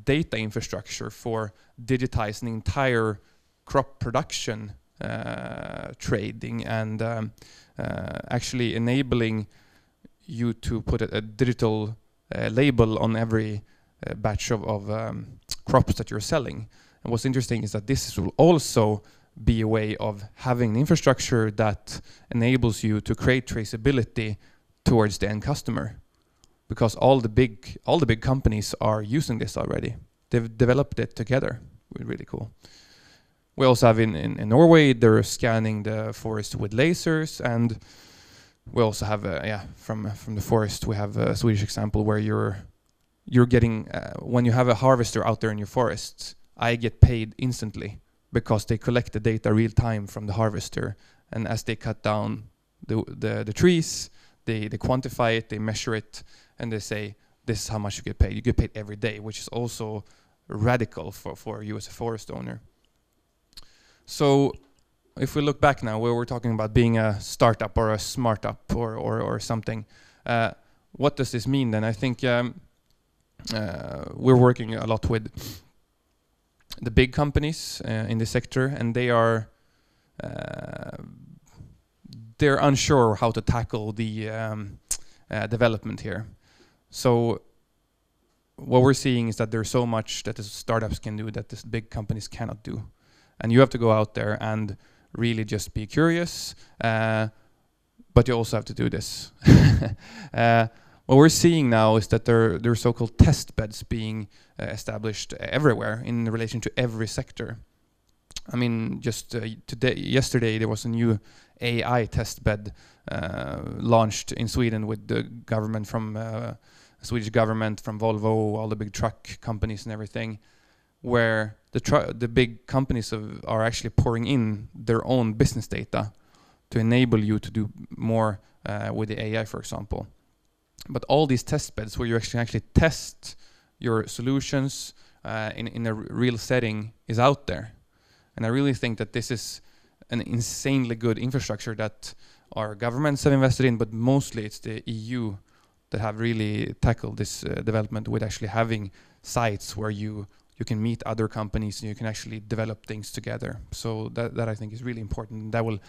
data infrastructure for digitizing the entire crop production trading, and actually enabling you to put a digital label on every batch of crops that you're selling. And what's interesting is that this will also be a way of having an infrastructure that enables you to create traceability towards the end customer, because all the big companies are using this already. They've developed it together. Really cool. We also have in Norway, they're scanning the forest with lasers, and we also have from the forest we have a Swedish example where you're getting when you have a harvester out there in your forest, I get paid instantly because they collect the data real time from the harvester, and as they cut down the trees, they quantify it, they measure it, and they say this is how much you get paid. You get paid every day, which is also radical for you as a forest owner. So if we look back now, where we're talking about being a startup or a smart up or something, what does this mean then? I think we're working a lot with the big companies in the sector, and they're unsure how to tackle the development here. So what we're seeing is that there's so much that the startups can do that the big companies cannot do. And you have to go out there and really just be curious, but you also have to do this. What we're seeing now is that there are so-called test beds being established everywhere in relation to every sector. I mean, just yesterday there was a new AI test bed launched in Sweden with the government from Swedish government, from Volvo, all the big truck companies and everything, where the big companies are actually pouring in their own business data to enable you to do more with the AI, for example. But all these test beds where you actually test your solutions in a real setting is out there. And I really think that this is an insanely good infrastructure that our governments have invested in, but mostly it's the EU that have really tackled this development with actually having sites where you can meet other companies and you can actually develop things together. So that I think is really important. That will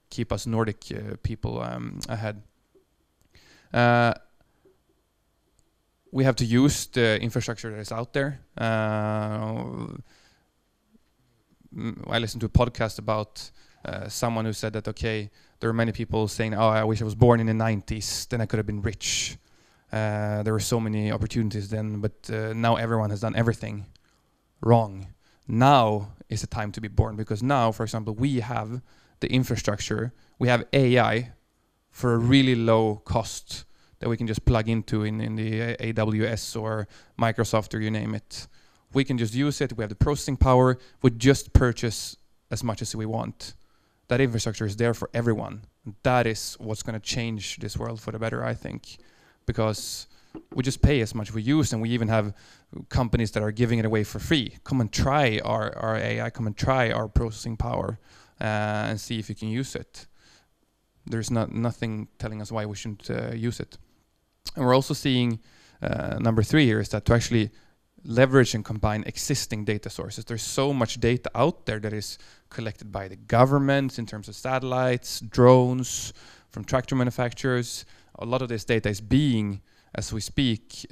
keep us Nordic people ahead. We have to use the infrastructure that is out there. I listened to a podcast about someone who said that, okay, there are many people saying, oh, I wish I was born in the 90s, then I could have been rich. There were so many opportunities then, but now everyone has done everything wrong. Now is the time to be born, because now, for example, we have the infrastructure, we have AI for a really low cost that we can just plug into in the AWS or Microsoft or you name it. We can just use it, we have the processing power, we just purchase as much as we want. That infrastructure is there for everyone. That is what's going to change this world for the better, I think. Because we just pay as much as we use, and we even have companies that are giving it away for free. Come and try our AI, come and try our processing power and see if you can use it. There's nothing telling us why we shouldn't use it. And we're also seeing, number 3 here, is that to actually leverage and combine existing data sources. There's so much data out there that is collected by the government in terms of satellites, drones, from tractor manufacturers. A lot of this data is being, as we speak,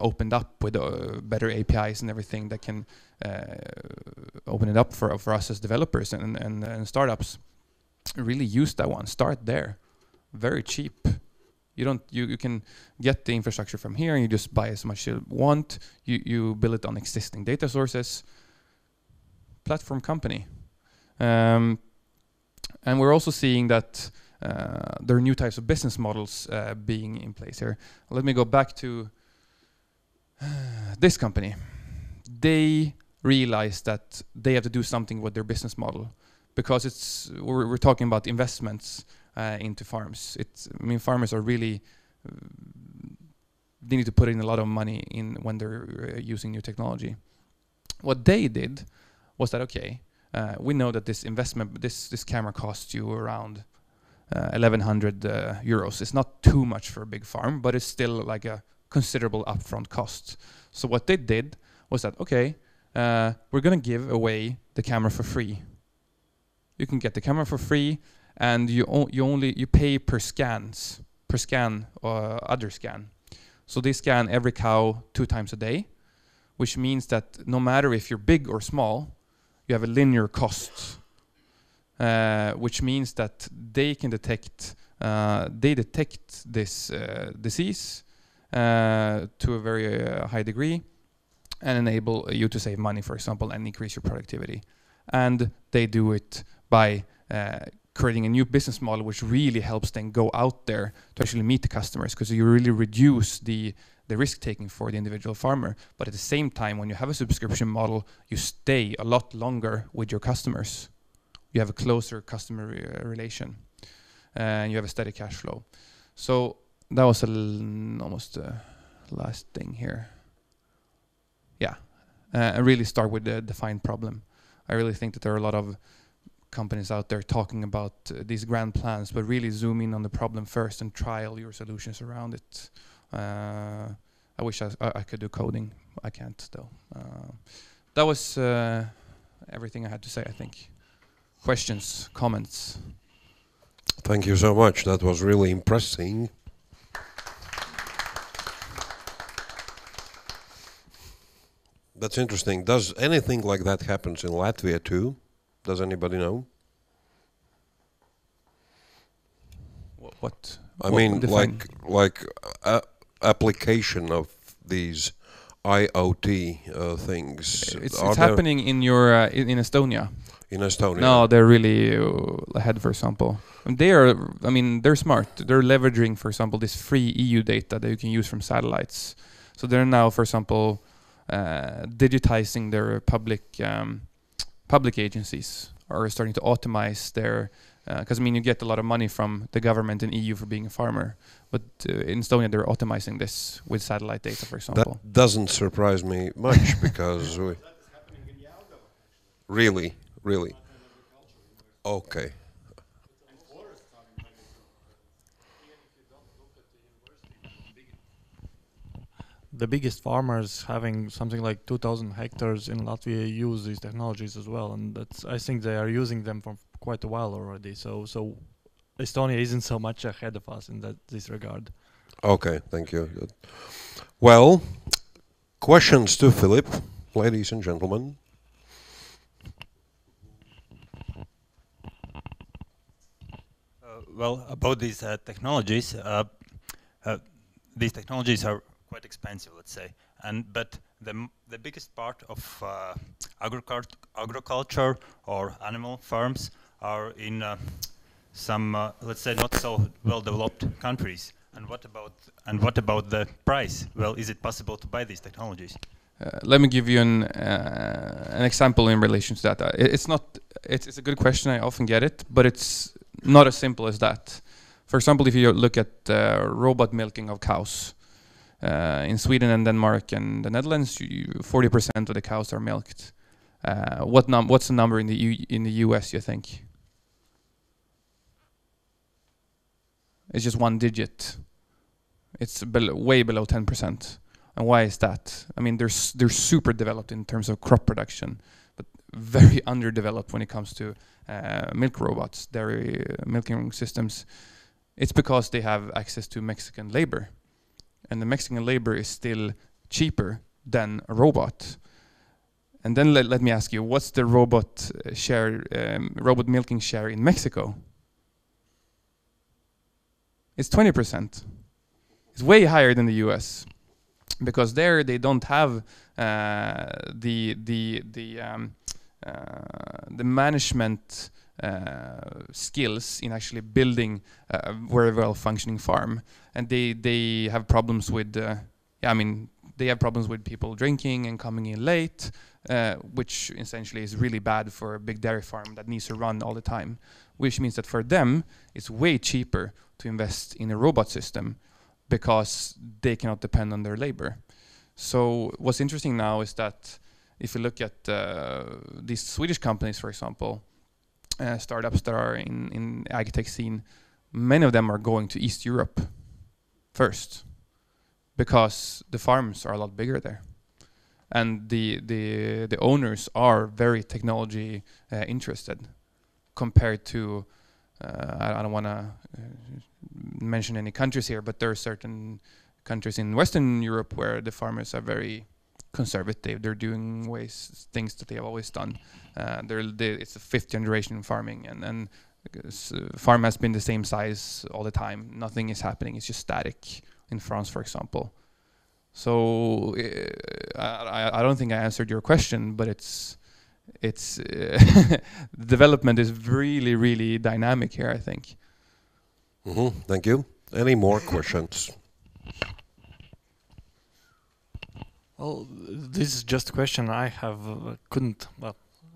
opened up with better APIs and everything that can open it up for us as developers and startups. Really use that one. Start there. very cheap. You can get the infrastructure from here and you just buy as much you want. You build it on existing data sources. Platform company. And we're also seeing that there are new types of business models being in place here. Let me go back to this company. They realized that they have to do something with their business model because we're talking about investments into farms. Farmers are really they need to put in a lot of money in when they're using new technology. What they did was that we know that this investment, this camera costs you around 1,100 euros. It's not too much for a big farm, but it's still like a considerable upfront cost. So what they did was that we're going to give away the camera for free. You can get the camera for free, and you pay per scan or other scan. So they scan every cow 2 times a day, which means that no matter if you're big or small, you have a linear cost, which means that they can detect this disease to a very high degree and enable you to save money, for example, and increase your productivity. And they do it by creating a new business model which really helps them go out there to actually meet the customers, because you really reduce the risk taking for the individual farmer. But at the same time, when you have a subscription model, you stay a lot longer with your customers. You have a closer customer relation, and you have a steady cash flow. So that was almost the last thing here. Yeah, I really start with the defined problem. I really think that there are a lot of companies out there talking about these grand plans, but really zoom in on the problem first and trial your solutions around it. I wish I could do coding. I can't though. That was everything I had to say, I think. Questions, comments? Thank you so much. That was really impressive. That's interesting. Does anything like that happens in Latvia too? Does anybody know? What? I mean, like application of these IoT things. It's happening in your in Estonia. In Estonia. No, they're really ahead. For example, and they're smart. They're leveraging, for example, this free EU data that you can use from satellites. So they're now, for example, digitizing their public agencies, are starting to automate their, because you get a lot of money from the government in EU for being a farmer, but in Estonia they're automating this with satellite data, for example. That doesn't surprise me much because really. Okay. The biggest farmers having something like 2,000 hectares in Latvia use these technologies as well, and I think they are using them for quite a while already. So Estonia isn't so much ahead of us in this regard. Okay, thank you. Good. Well, questions to Philip, ladies and gentlemen. Well, about these technologies are quite expensive, let's say, but the biggest part of agriculture or animal farms are in some let's say not so well developed countries. And what about the price? Well, is it possible to buy these technologies? Let me give you an example in relation to that. It's a good question. I often get it, but it's not as simple as that. For example, if you look at robot milking of cows. In Sweden and Denmark and the Netherlands, 40% of the cows are milked. What's the number in the US, you think? It's just 1 digit. It's way below 10%. And why is that? They're super developed in terms of crop production, but very underdeveloped when it comes to milk robots, dairy milking systems. It's because they have access to Mexican labor. And the Mexican labor is still cheaper than a robot. And then let me ask you, what's the robot milking share in Mexico? it's 20%. It's way higher than the US, because there they don't have the management skills in actually building a very well functioning farm, and they have problems with they have problems with people drinking and coming in late, which essentially is really bad for a big dairy farm that needs to run all the time, which means that for them it's way cheaper to invest in a robot system because they cannot depend on their labor. So what's interesting now is that if you look at these Swedish companies, for example, startups that are in agtech scene, many of them are going to East Europe first, because the farms are a lot bigger there, and the owners are very technology interested, compared to I don't want to mention any countries here, but there are certain countries in Western Europe where the farmers are very conservative. They're doing things that they have always done. It's a fifth generation farming, and farm has been the same size all the time. Nothing is happening. It's just static in France, for example. So I don't think I answered your question, but it's development is really, really dynamic here, I think. Thank you. Any more questions? Well, this is just a question I have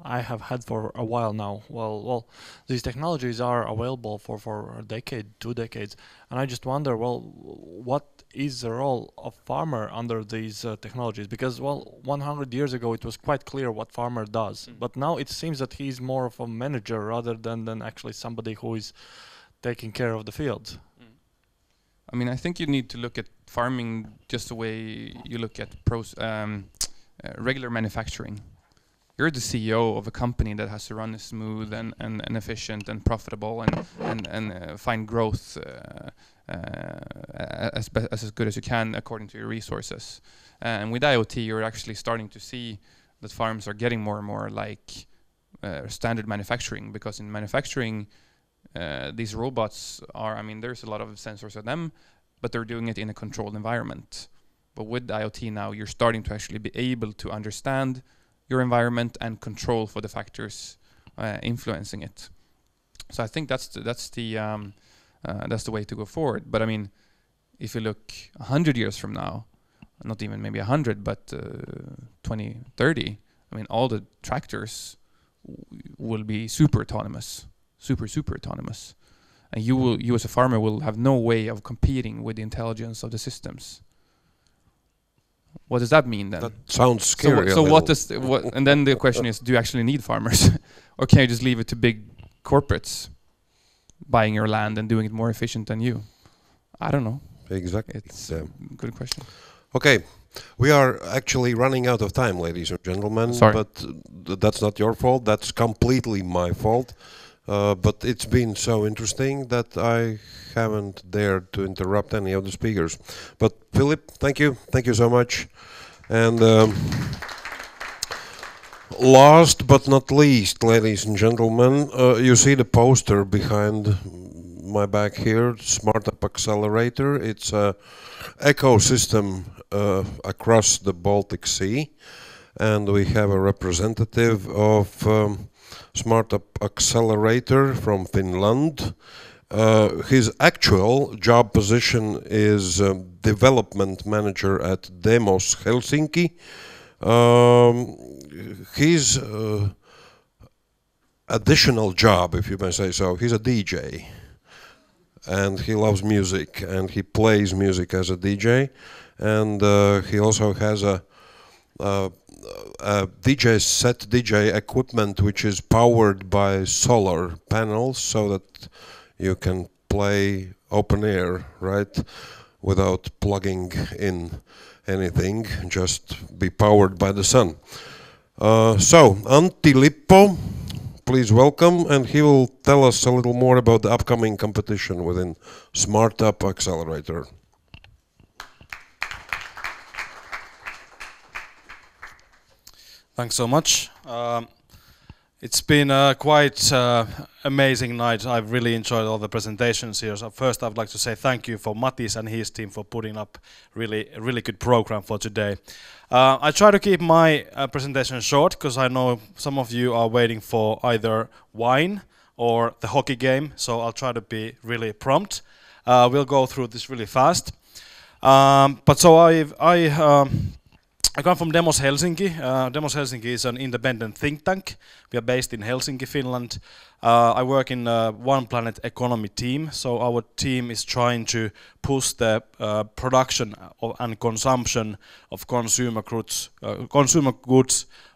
I have had for a while now. Well, these technologies are available for a decade, 2 decades, and I just wonder, well, what is the role of farmer under these technologies? Because, well, 100 years ago it was quite clear what farmer does, but now it seems that he's more of a manager rather than actually somebody who is taking care of the field. I mean, I think you need to look at farming just the way you look at regular manufacturing. You're the CEO of a company that has to run smooth and efficient and profitable and find growth as good as you can according to your resources. And with IoT, you're actually starting to see that farms are getting more and more like standard manufacturing, because in manufacturing, these robots are, I mean, there's a lot of sensors on them, but they're doing it in a controlled environment. But with IoT now, you're starting to actually be able to understand your environment and control for the factors influencing it. So I think that's the way to go forward. But I mean, if you look 100 years from now, not even maybe 100, but 20, 30, I mean, all the tractors will be super autonomous. Super autonomous, and you as a farmer will have no way of competing with the intelligence of the systems. What does that mean then? That sounds scary. So what? And then the question is, do you actually need farmers, or can you just leave it to big corporates buying your land and doing it more efficient than you? I don't know. Exactly. It's a good question. Okay. We are actually running out of time, ladies and gentlemen. Sorry. But that's not your fault. That's completely my fault. But it's been so interesting that I haven't dared to interrupt any of the speakers. But Philip, thank you so much. And last but not least, ladies and gentlemen, you see the poster behind my back here, Startup Accelerator. It's an ecosystem across the Baltic Sea, and we have a representative of Startup Accelerator from Finland. His actual job position is development manager at Demos Helsinki. His additional job, if you may say so, he's a DJ. And he loves music, and he plays music as a DJ. And he also has a DJ equipment which is powered by solar panels, so that you can play open air, right, without plugging in anything, just be powered by the sun. So Antti Lippo, please welcome, and he will tell us a little more about the upcoming competition within Startup Accelerator. Thanks so much. It's been a quite amazing night. I've really enjoyed all the presentations here. So first, I'd like to say thank you for Matis and his team for putting up a really good program for today. I try to keep my presentation short because I know some of you are waiting for either wine or the hockey game. So I'll try to be really prompt. We'll go through this really fast. I come from Demos Helsinki. Demos Helsinki is an independent think tank. We are based in Helsinki, Finland. I work in One Planet Economy team. So our team is trying to push the production and consumption of consumer goods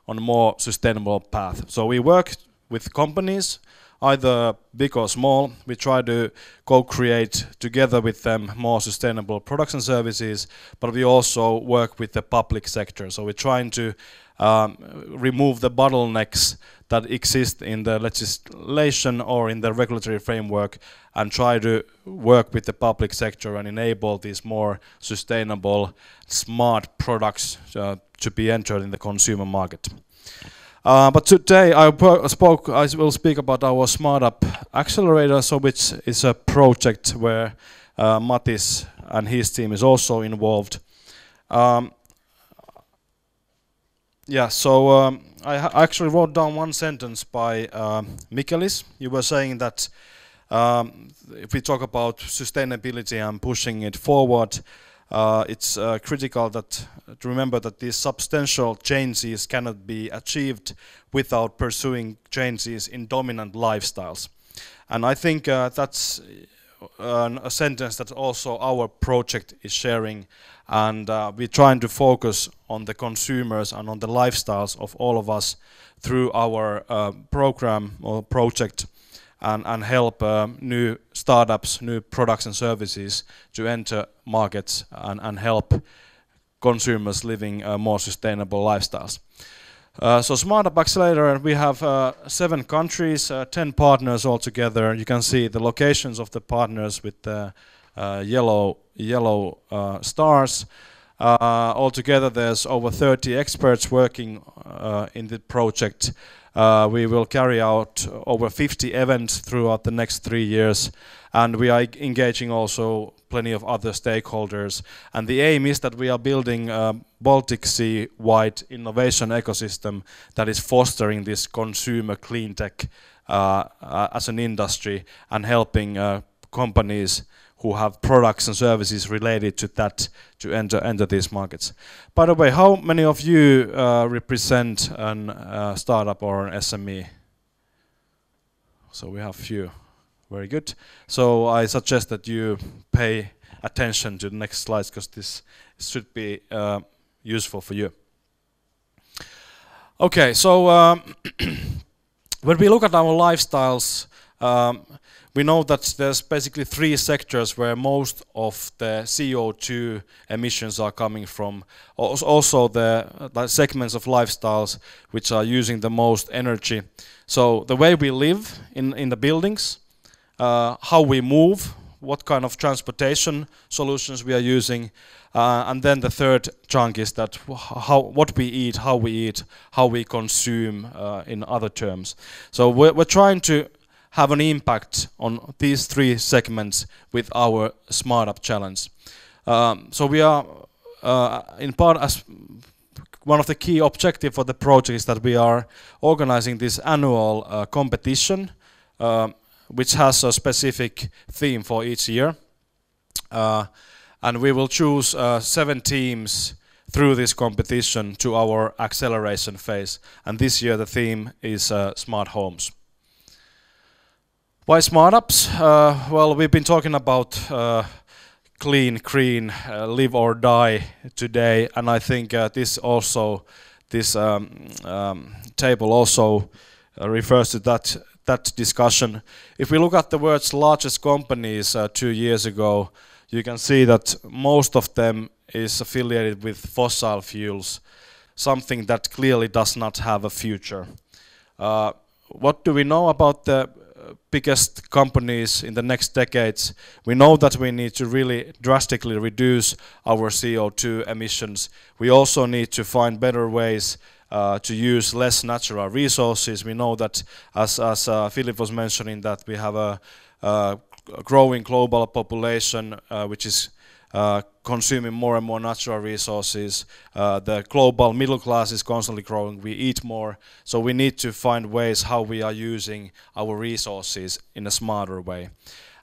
on a more sustainable path. So we work with companies, either big or small. We try to co-create together with them more sustainable products and services, but we also work with the public sector. So we're trying to remove the bottlenecks that exist in the legislation or in the regulatory framework and try to work with the public sector and enable these more sustainable, smart products to be entered in the consumer market. But today I will speak about our Smart Up Accelerator, which is a project where Matis and his team is also involved. I actually wrote down one sentence by Mikaelis. You were saying that if we talk about sustainability and pushing it forward, it's critical to remember that these substantial changes cannot be achieved without pursuing changes in dominant lifestyles. And I think that's a sentence that also our project is sharing, and we're trying to focus on the consumers and on the lifestyles of all of us through our program or project, and help new startups, new products and services to enter markets and help consumers living more sustainable lifestyles. So Smart Up Accelerator, we have 7 countries, 10 partners altogether. You can see the locations of the partners with the yellow stars. Altogether there's over 30 experts working in the project. We will carry out over 50 events throughout the next 3 years, and we are engaging also plenty of other stakeholders. And the aim is that we are building a Baltic Sea-wide innovation ecosystem that is fostering this consumer clean tech as an industry and helping companies who have products and services related to that to enter these markets. By the way, how many of you represent a startup or an SME? So we have few. Very good. So I suggest that you pay attention to the next slides because this should be useful for you. Okay, so when we look at our lifestyles, we know that there's basically 3 sectors where most of the CO2 emissions are coming from. Also the segments of lifestyles which are using the most energy. So the way we live in the buildings, how we move, what kind of transportation solutions we are using, and then the third chunk is that what we eat, how we consume in other terms. So we're trying to have an impact on these 3 segments with our Smart Up Challenge. So we are in part, as one of the key objectives for the project is that we are organizing this annual competition which has a specific theme for each year. And we will choose 7 teams through this competition to our acceleration phase. And this year the theme is smart homes. Why smart ups? Well, we've been talking about clean, green, live or die today, and I think this table also refers to that discussion. If we look at the world's largest companies 2 years ago, you can see that most of them is affiliated with fossil fuels, something that clearly does not have a future. What do we know about the biggest companies in the next decades? We know that we need to really drastically reduce our CO2 emissions. We also need to find better ways to use less natural resources. We know that, as Philip was mentioning, that we have a growing global population which is consuming more and more natural resources. The global middle class is constantly growing. We eat more, so we need to find ways how we are using our resources in a smarter way.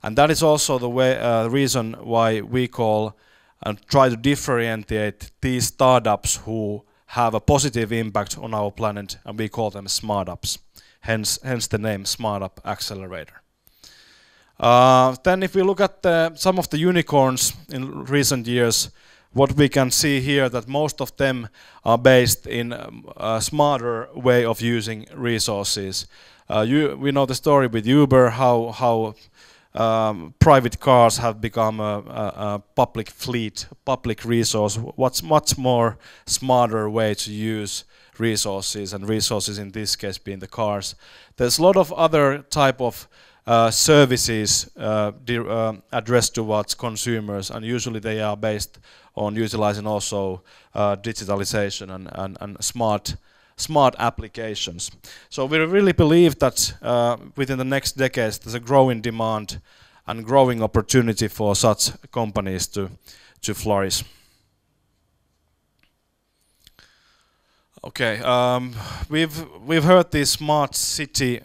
And that is also the reason why we call and try to differentiate these startups who have a positive impact on our planet, and we call them SmartUps. Hence the name Startup Accelerator. Then if we look at some of the unicorns in recent years, what we can see here that most of them are based in a smarter way of using resources. We know the story with Uber, how private cars have become a public fleet, public resource. What's much more smarter way to use resources, and resources in this case being the cars. There's a lot of other type of services addressed towards consumers, and usually they are based on utilizing also digitalization and smart applications. So we really believe that within the next decades there's a growing demand and growing opportunity for such companies to flourish. Okay, we've heard this smart city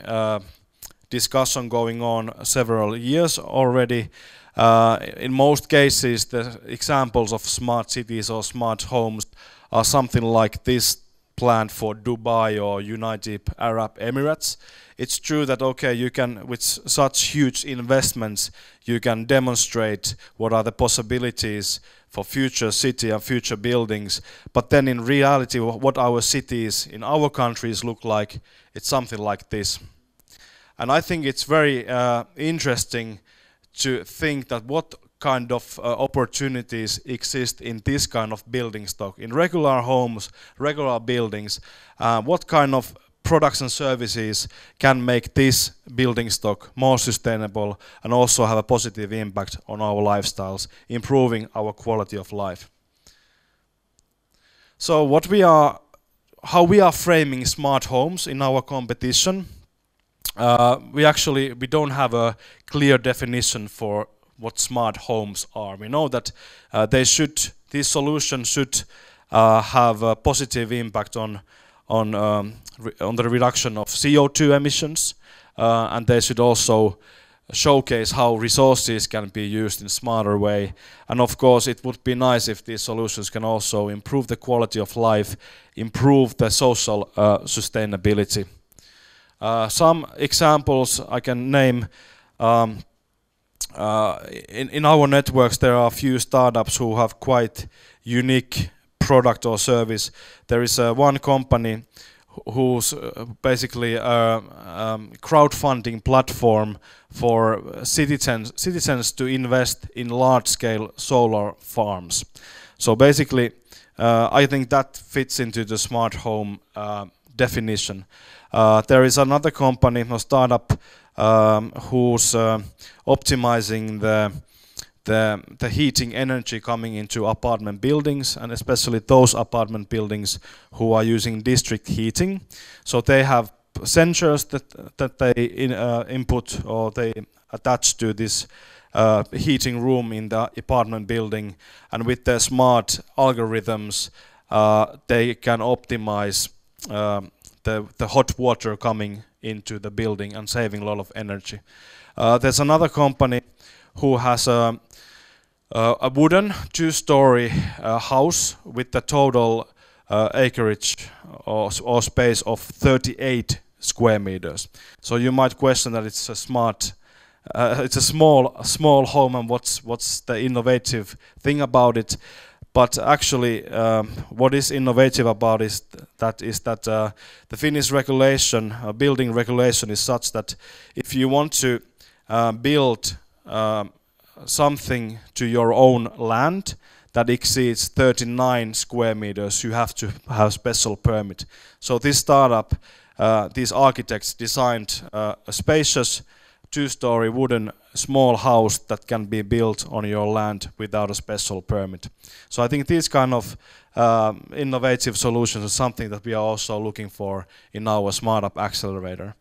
discussion going on several years already. In most cases, the examples of smart cities or smart homes are something like this planned for Dubai or United Arab Emirates. It's true that, okay, you can, with such huge investments, you can demonstrate what are the possibilities for future city and future buildings, but then in reality, what our cities in our countries look like, it's something like this. And I think it's very interesting to think that what kind of opportunities exist in this kind of building stock. In regular homes, regular buildings, what kind of products and services can make this building stock more sustainable and also have a positive impact on our lifestyles, improving our quality of life. So how we are framing smart homes in our competition. We don't have a clear definition for what smart homes are. We know that these solutions should have a positive impact on the reduction of CO2 emissions, and they should also showcase how resources can be used in a smarter way. And of course, it would be nice if these solutions can also improve the quality of life, improve the social sustainability. Some examples I can name. In our networks there are a few startups who have quite unique product or service. There is one company who's basically a crowdfunding platform for citizens to invest in large-scale solar farms. So basically I think that fits into the smart home definition. There is another company, a startup, who's optimizing the heating energy coming into apartment buildings, and especially those apartment buildings who are using district heating. So they have sensors that they input or they attach to this heating room in the apartment building, and with their smart algorithms they can optimize the hot water coming into the building and saving a lot of energy. There's another company who has a wooden two-story house with the total acreage or space of 38 square meters. So you might question that it's a small home, and what's the innovative thing about it? But actually, what is innovative about is that the Finnish regulation, building regulation, is such that if you want to build something to your own land that exceeds 39 square meters, you have to have special permit. So this startup, these architects designed a spacious two-story wooden small house that can be built on your land without a special permit. So I think these kind of innovative solutions are something that we are also looking for in our Smart Accelerator.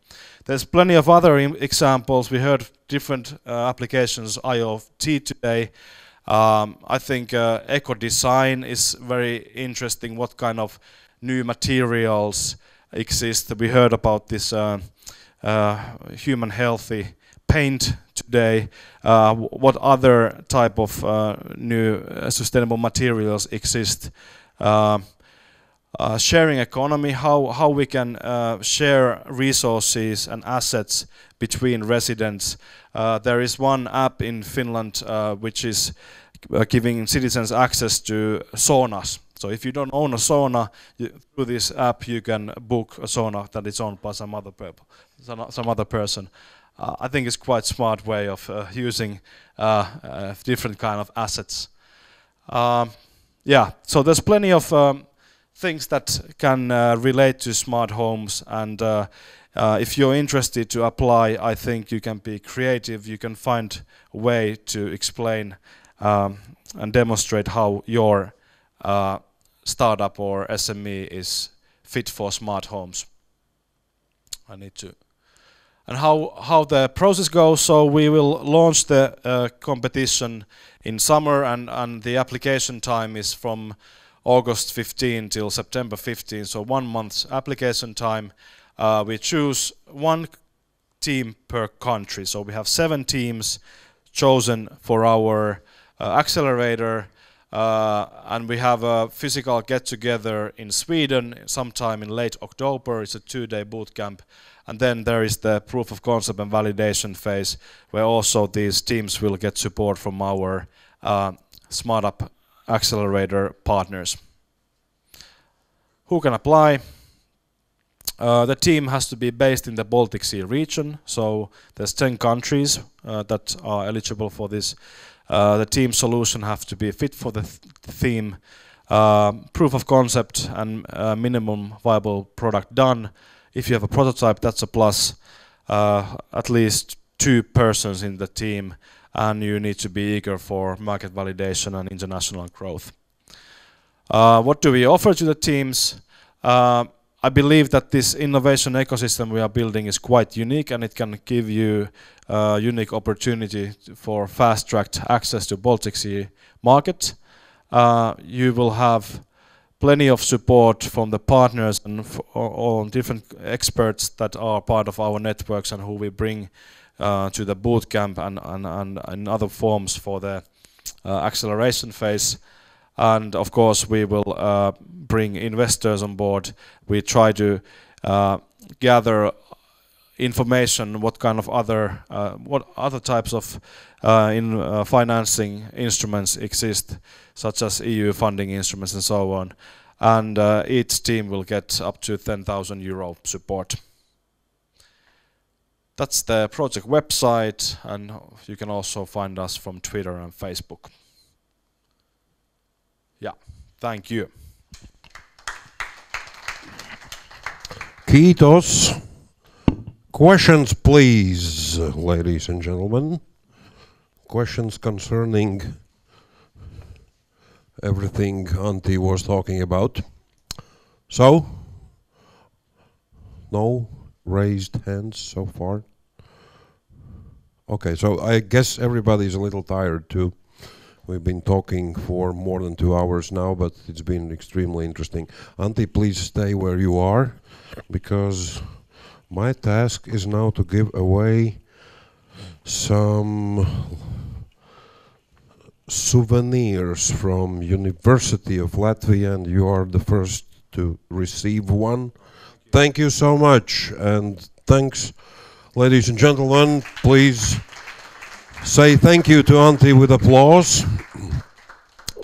There's plenty of other examples. We heard different applications IoT today. I think eco-design is very interesting. What kind of new materials exist? We heard about this human healthy paint today. What other type of new sustainable materials exist? Sharing economy, how we can share resources and assets between residents. There is one app in Finland which is giving citizens access to saunas. So if you don't own a sauna, through this app you can book a sauna that is owned by some other person. I think it's quite smart way of using different kind of assets. Yeah, so there's plenty of things that can relate to smart homes, and if you're interested to apply, I think you can be creative. You can find a way to explain and demonstrate how your startup or SME is fit for smart homes. I need to. And how the process goes, so we will launch the competition in summer, and the application time is from August 15 till September 15, so 1 month's application time. We choose one team per country, so we have 7 teams chosen for our accelerator, and we have a physical get-together in Sweden sometime in late October. It's a 2-day boot camp. And then there is the proof of concept and validation phase, where also these teams will get support from our Smart Up Accelerator partners. Who can apply? The team has to be based in the Baltic Sea region, so there's 10 countries that are eligible for this. The team solution have to be fit for the theme, proof of concept and minimum viable product done. If you have a prototype, that's a plus. At least 2 persons in the team, and you need to be eager for market validation and international growth. What do we offer to the teams? I believe that this innovation ecosystem we are building is quite unique, and it can give you a unique opportunity for fast-tracked access to Baltic Sea market. You will have plenty of support from the partners and all different experts that are part of our networks and who we bring to the bootcamp and other forms for the acceleration phase. And of course we will bring investors on board. We try to gather information, what kind of other types of financing instruments exist, such as EU funding instruments and so on. And each team will get up to 10,000 euro support. That's the project website, and you can also find us from Twitter and Facebook. Yeah, thank you. Kiitos. Questions, please, ladies and gentlemen. Questions concerning everything Antti was talking about. So, no raised hands so far. Okay, so I guess everybody's a little tired too. We've been talking for more than 2 hours now, but it's been extremely interesting. Antti, please stay where you are, because my task is now to give away some souvenirs from University of Latvia, and you are the first to receive one. Thank you so much, and thanks, ladies and gentlemen. Please say thank you to Antti with applause.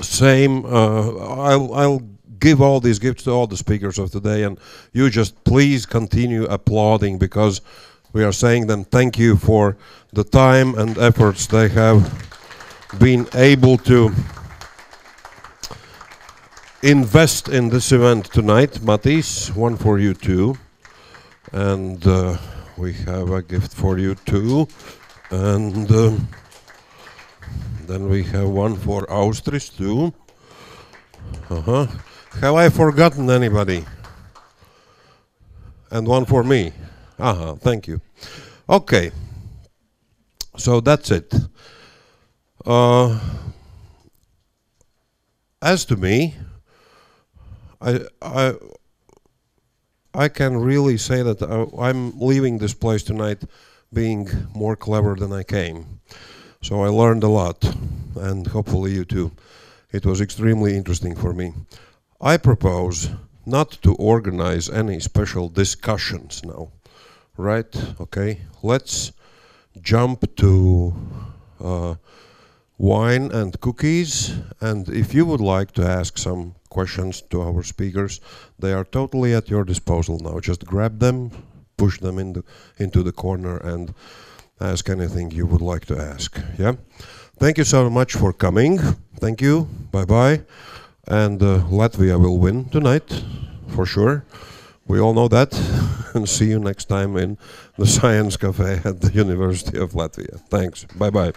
Same, I'll give all these gifts to all the speakers of today, and you just please continue applauding, because we are saying them thank you for the time and efforts they have been able to invest in this event tonight. Matis, one for you too. And we have a gift for you too. And then we have one for Austris too. Have I forgotten anybody? And one for me. Thank you. Okay. So that's it. As to me, I can really say that I'm leaving this place tonight being more clever than I came. So I learned a lot, and hopefully you too. It was extremely interesting for me. I propose not to organize any special discussions now, right? Okay, let's jump to wine and cookies, and if you would like to ask some questions to our speakers, they are totally at your disposal now. Just grab them, push them into the corner, and ask anything you would like to ask. Yeah. Thank you so much for coming. Thank you. Bye bye. And Latvia will win tonight, for sure. We all know that. And see you next time in the Science Cafe at the University of Latvia. Thanks. Bye bye.